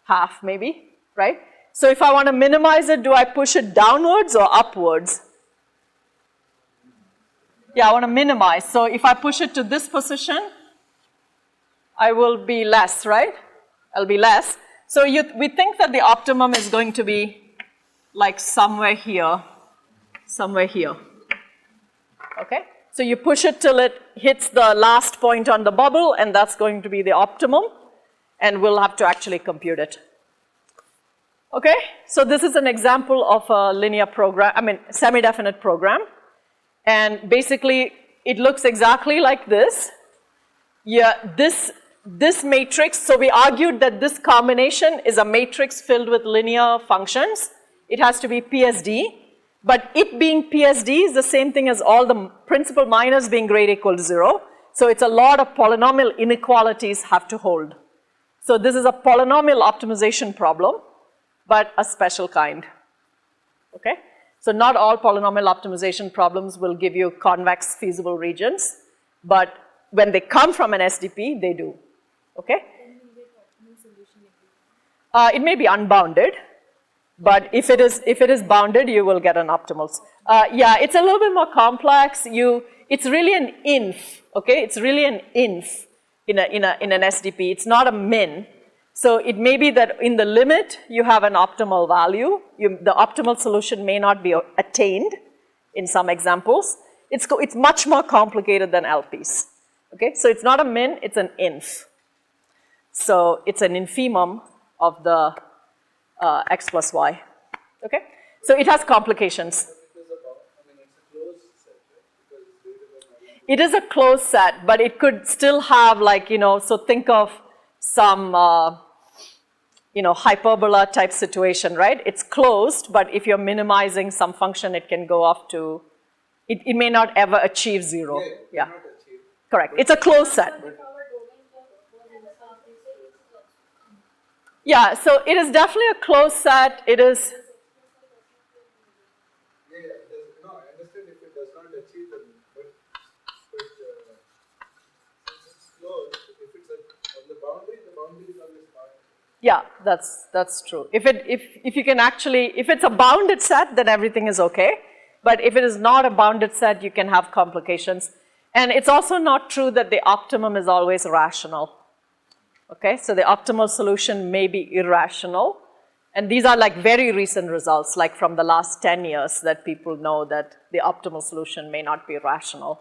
half maybe, right? So if I want to minimize it, do I push it downwards or upwards? Yeah, I want to minimize. So if I push it to this position, I will be less, right? I'll be less. So we think that the optimum is going to be like somewhere here, okay? So you push it till it hits the last point on the bubble, and that's going to be the optimum, and we'll have to actually compute it. Okay, so this is an example of a linear program, semi-definite program, and basically it looks exactly like this. Yeah, this matrix, so we argued that this combination is a matrix filled with linear functions. It has to be PSD, but it being PSD is the same thing as all the principal minors being greater equal to 0. So it's a lot of polynomial inequalities have to hold. So this is a polynomial optimization problem, but a special kind, okay? So not all polynomial optimization problems will give you convex feasible regions, but when they come from an SDP, they do, okay? It may be unbounded, but if it is bounded, you will get an optimal. Yeah, it's a little bit more complex. it's really an inf, okay? It's really an inf in an SDP. It's not a min. So it may be that in the limit, you have an optimal value. The optimal solution may not be attained in some examples. It's much more complicated than LPs, okay? So it's not a min, it's an inf. So it's an infimum of the x plus y, okay? So it has complications. It is a closed set, but it could still have like, so think of some, hyperbola type situation, right? It's closed, but if you're minimizing some function, it can go off to, it may not ever achieve 0. Yeah, correct. It's a closed set. Yeah, so it is definitely a closed set. It is. No, I understand if it does not achieve the but since it's closed, if it's on the boundary is always part. Yeah, that's true. If you can actually, if it's a bounded set, then everything is okay. But if it is not a bounded set, you can have complications. And it's also not true that the optimum is always rational. Okay, so the optimal solution may be irrational. And these are like very recent results, like from the last 10 years that people know that the optimal solution may not be rational.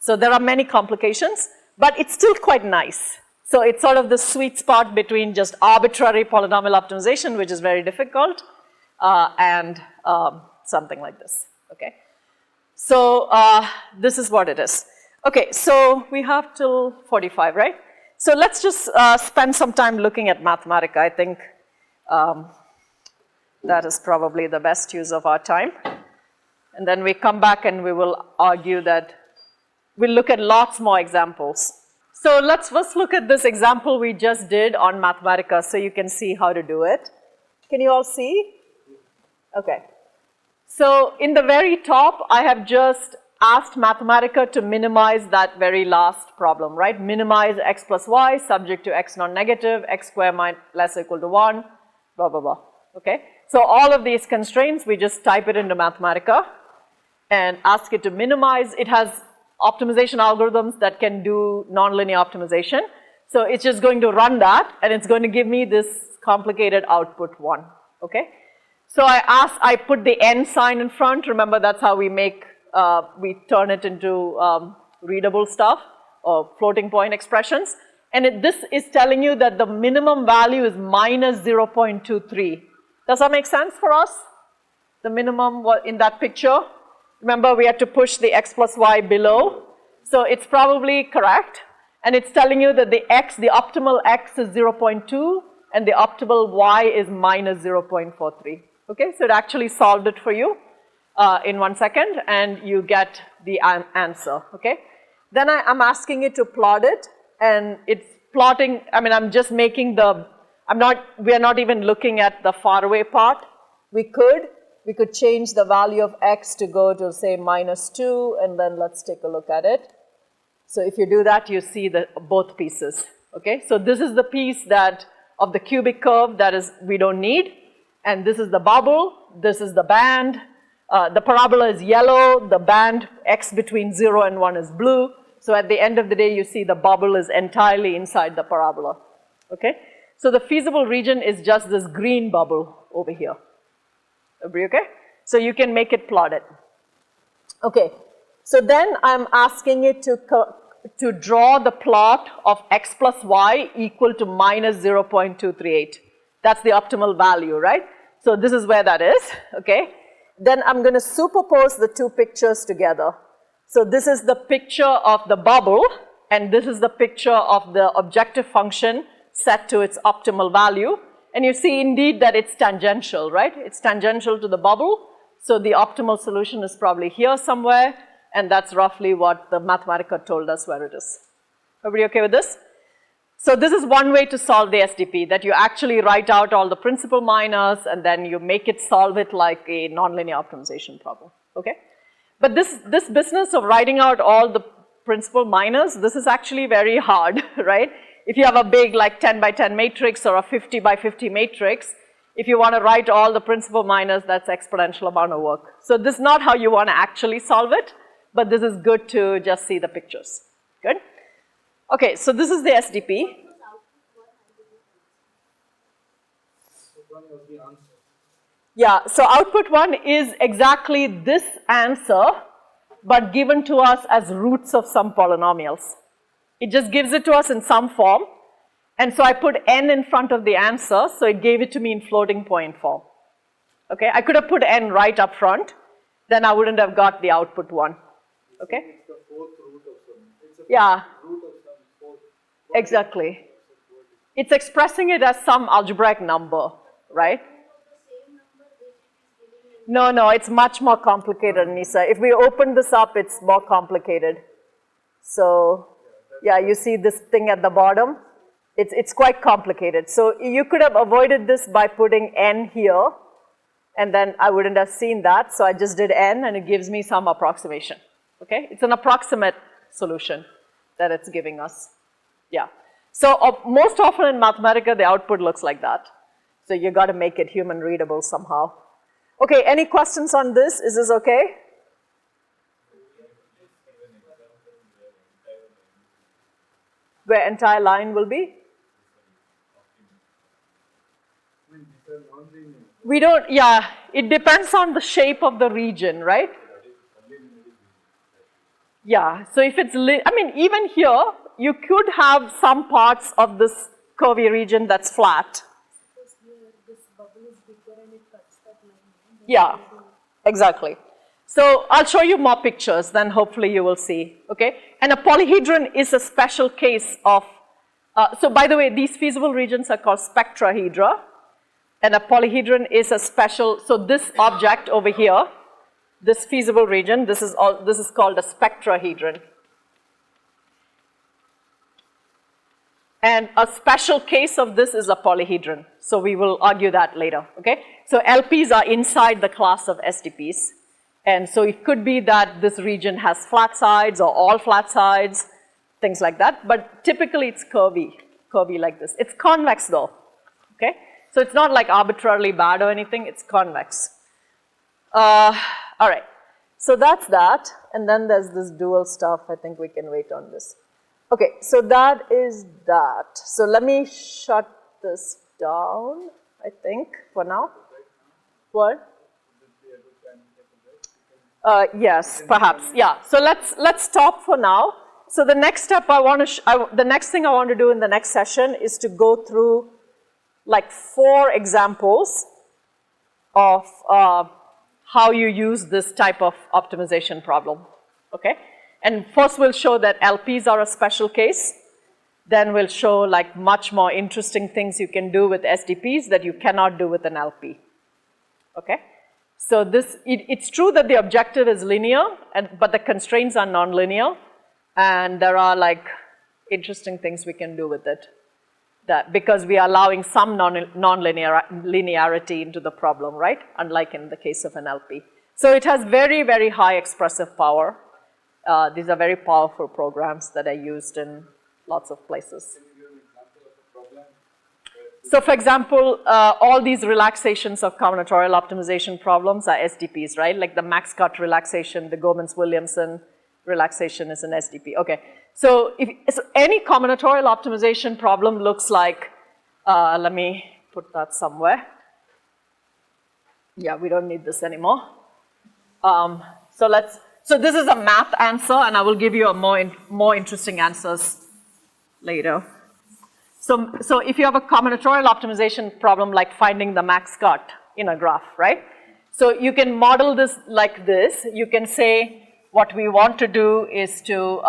So there are many complications, but it's still quite nice. So it's sort of the sweet spot between just arbitrary polynomial optimization, which is very difficult, and something like this, okay? So this is what it is. Okay, so we have till 45, right? So let's just spend some time looking at Mathematica. I think that is probably the best use of our time. And then we come back and we will argue that we'll look at lots more examples. So let's first look at this example we just did on Mathematica so you can see how to do it. Can you all see? Okay. So in the very top, I have just asked Mathematica to minimize that very last problem, right? Minimize x plus y subject to x non-negative, x squared less or equal to 1, blah, blah, blah, okay? So all of these constraints, we just type it into Mathematica and ask it to minimize. It has optimization algorithms that can do nonlinear optimization. So it's just going to run that and it's going to give me this complicated output 1, okay? So I put the n sign in front. Remember, that's how we we turn it into readable stuff or floating point expressions. And this is telling you that the minimum value is minus 0.23. Does that make sense for us? The minimum in that picture? Remember, we had to push the x plus y below. So it's probably correct. And it's telling you that the optimal x is 0.2 and the optimal y is minus 0.43. Okay, so it actually solved it for you in 1 second and you get the answer, okay? Then I'm asking it to plot it and it's plotting, I'm just making we are not even looking at the faraway part. We could change the value of x to go to say minus 2 and then let's take a look at it. So if you do that, you see both pieces, okay? So this is the piece of the cubic curve that we don't need, and this is the bubble, this is the band. The parabola is yellow, the band x between 0 and 1 is blue. So at the end of the day, you see the bubble is entirely inside the parabola, okay? So the feasible region is just this green bubble over here. Okay? So you can make it plotted. Okay, so then I'm asking it to draw the plot of x plus y equal to minus 0.238. That's the optimal value, right? So this is where that is, okay? Then I'm going to superpose the two pictures together. So this is the picture of the bubble, and this is the picture of the objective function set to its optimal value. And you see indeed that it's tangential, right? It's tangential to the bubble. So the optimal solution is probably here somewhere, and that's roughly what the Mathematica told us where it is. Everybody okay with this? So this is one way to solve the SDP, that you actually write out all the principal minors and then you make it solve it like a nonlinear optimization problem, okay? But this business of writing out all the principal minors, this is actually very hard, right? If you have a big like 10 by 10 matrix or a 50 by 50 matrix, if you want to write all the principal minors, that's exponential amount of work. So this is not how you want to actually solve it, but this is good to just see the pictures. Good? Okay, so this is the SDP. One was the answer. Yeah, so output 1 is exactly this answer, but given to us as roots of some polynomials. It just gives it to us in some form, and so I put n in front of the answer, so it gave it to me in floating point form. Okay, I could have put n right up front, then I wouldn't have got the output 1. Okay? It's the fourth root of some. It's a Yeah, root of some fourth. exactly. It's expressing it as some algebraic number, right? No, it's much more complicated, Nisa. If we open this up, it's more complicated. So, yeah, you see this thing at the bottom? It's quite complicated. So you could have avoided this by putting n here, and then I wouldn't have seen that. So I just did n, and it gives me some approximation. Okay? It's an approximate solution that it's giving us. Yeah. So most often in Mathematica, the output looks like that. So you got to make it human readable somehow. Okay, any questions on this? Is this okay? Where entire line will be? I mean, these are non-linear. We don't, yeah, it depends on the shape of the region, right? Yeah, so if it's, I mean, even here, you could have some parts of this curvy region that's flat. Yeah, exactly. So I'll show you more pictures, then hopefully you will see, okay? And a polyhedron is a special case of, so by the way, these feasible regions are called spectrahedra, and a polyhedron is a special, so this object over here, this feasible region, this is called a spectrahedron. And a special case of this is a polyhedron. So we will argue that later, okay? So LPs are inside the class of SDPs. And so it could be that this region has flat sides or all flat sides, things like that. But typically it's curvy like this. It's convex though, okay? So it's not like arbitrarily bad or anything, it's convex. All right, so that's that. And then there's this dual stuff. I think we can wait on this. Okay, so that is that. So let me shut this down, I think, for now. What? Yes, perhaps. Yeah. So let's stop for now. So the next step the next thing I want to do in the next session is to go through like 4 examples of how you use this type of optimization problem. Okay. And first we'll show that LPs are a special case. Then we'll show like much more interesting things you can do with SDPs that you cannot do with an LP. Okay? So it's true that the objective is linear, but the constraints are nonlinear. And there are like interesting things we can do with it. That because we are allowing some linearity into the problem, right? Unlike in the case of an LP. So it has very, very high expressive power. These are very powerful programs that are used in lots of places. Can you give an example of a problem? So for example, all these relaxations of combinatorial optimization problems are SDPs, right? Like the max cut relaxation, the Gomez-Williamson relaxation is an SDP. Okay, so so any combinatorial optimization problem looks like, let me put that somewhere. Yeah, we don't need this anymore. So this is a math answer, and I will give you a more interesting answers later. So if you have a combinatorial optimization problem like finding the max cut in a graph, right? So you can model this like this. You can say what we want to do is to,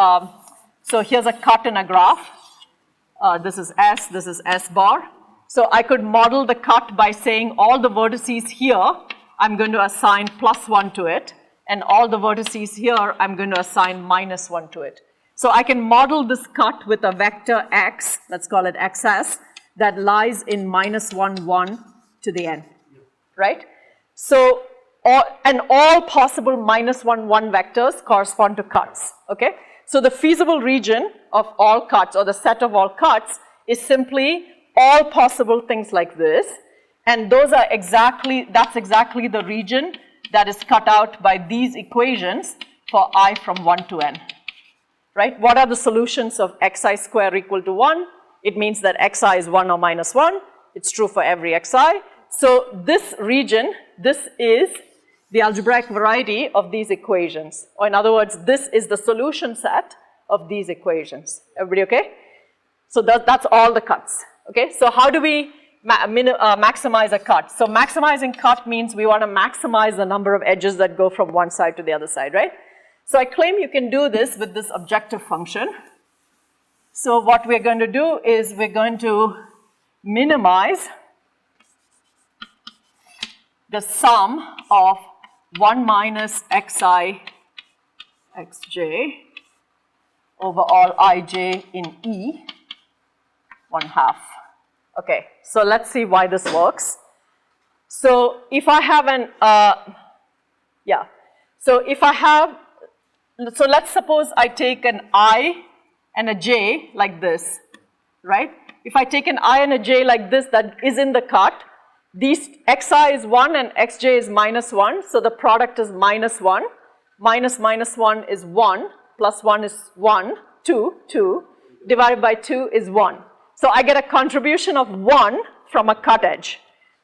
so here's a cut in a graph. This is S bar. So I could model the cut by saying all the vertices here, I'm going to assign +1 to it. And all the vertices here, I'm going to assign -1 to it. So I can model this cut with a vector x, let's call it xs, that lies in -1, 1 to the n, right? So, all possible -1, 1 vectors correspond to cuts, okay? So the feasible region of all cuts, or the set of all cuts, is simply all possible things like this. And those are that's exactly the region that is cut out by these equations for I from 1 to n, right? What are the solutions of xi square equal to 1? It means that xi is 1 or minus 1. It's true for every xi. So this region, this is the algebraic variety of these equations. Or in other words, this is the solution set of these equations. Everybody okay? So that's all the cuts, okay? So how do we maximize a cut? So maximizing cut means we want to maximize the number of edges that go from one side to the other side, right? So I claim you can do this with this objective function. So what we're going to do is we're going to minimize the sum of 1 minus xi xj over all ij in E 1/2. Okay, so let's see why this works. So if I have an, so let's suppose I take an I and a j like this, right? If I take an I and a j like this that is in the cut, these xi is 1 and xj is minus 1, so the product is minus 1. Minus minus 1 is 1, plus 1 is 1, 2, divided by 2 is 1. So I get a contribution of 1 from a cut edge.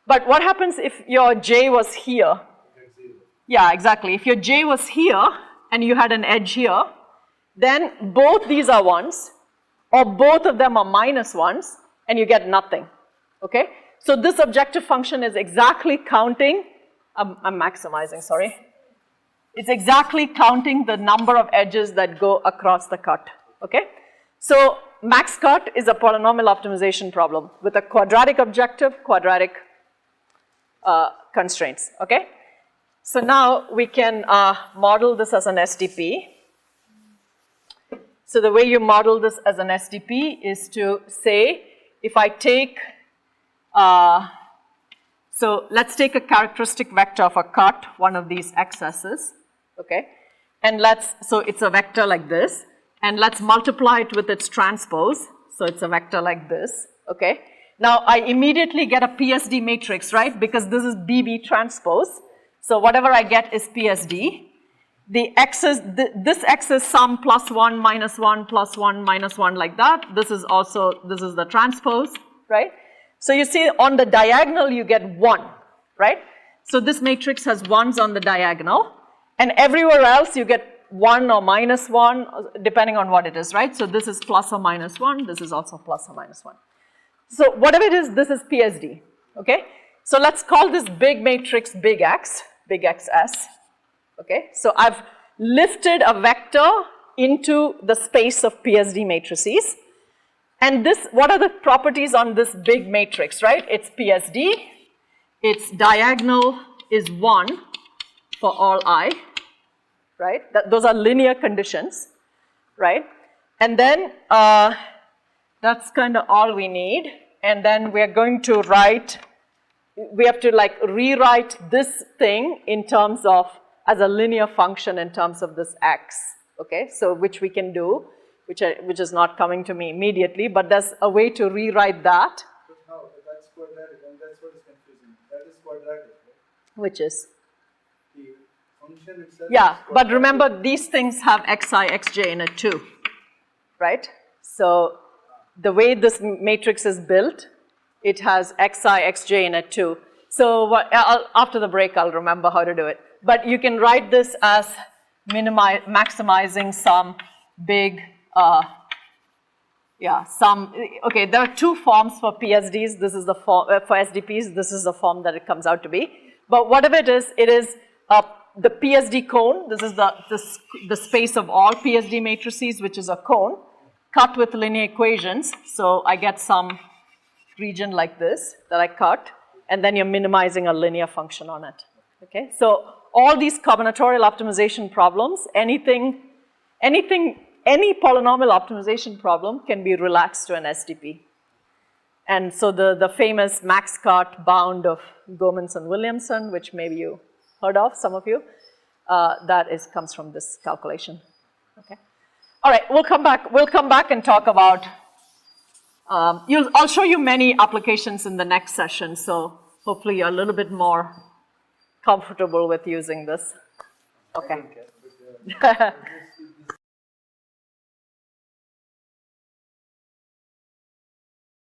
But what happens if your j was here? Yeah, exactly. If your j was here and you had an edge here, then both these are 1s, or both of them are minus 1s, and you get nothing, okay? So this objective function is exactly counting, I'm maximizing, sorry. It's exactly counting the number of edges that go across the cut, okay? So max cut is a polynomial optimization problem with a quadratic objective, quadratic constraints, okay? So now we can model this as an SDP. So the way you model this as an SDP is to say, if I take, so let's take a characteristic vector of a cut, one of these x's, okay? And so it's a vector like this, and let's multiply it with its transpose. So it's a vector like this, okay? Now I immediately get a PSD matrix, right? Because this is BB transpose. So whatever I get is PSD. The x's, this x is sum plus 1, minus 1, plus 1, minus 1 like that. This is the transpose, right? So you see on the diagonal you get 1, right? So this matrix has 1s on the diagonal, and everywhere else you get 1 or minus 1 depending on what it is, right? So this is plus or minus 1, this is also plus or minus 1. So whatever it is, this is PSD, okay? So let's call this big matrix big X, big XS, okay? So I've lifted a vector into the space of PSD matrices. And this, what are the properties on this big matrix, right? It's PSD, its diagonal is 1 for all I, right? Those are linear conditions, right? And then that's kind of all we need. And then we're going to we have to like rewrite this thing in terms of, as a linear function in terms of this x, okay? So which we can do, which is not coming to me immediately, but there's a way to rewrite that. But how? That's quadratic, and that's what is confusing. That is quadratic, right? Which is? The function itself. Yeah, but remember these things have xi, xj in it too, right? So the way this matrix is built, it has xi, xj in it too. So after the break, I'll remember how to do it. But you can write this as maximizing some big, okay, there are two forms for PSDs. This is the form, for SDPs, this is the form that it comes out to be. But whatever it is the PSD cone. This is the space of all PSD matrices, which is a cone, cut with linear equations. So I get some region like this that I cut, and then you're minimizing a linear function on it, okay? So all these combinatorial optimization problems, any polynomial optimization problem can be relaxed to an SDP. And so the famous max cut bound of Gomans and Williamson, which maybe you heard of, some of you, comes from this calculation, okay? All right, we'll come back and talk about, I'll show you many applications in the next session, so hopefully you're a little bit more comfortable with using this. Okay. Yeah.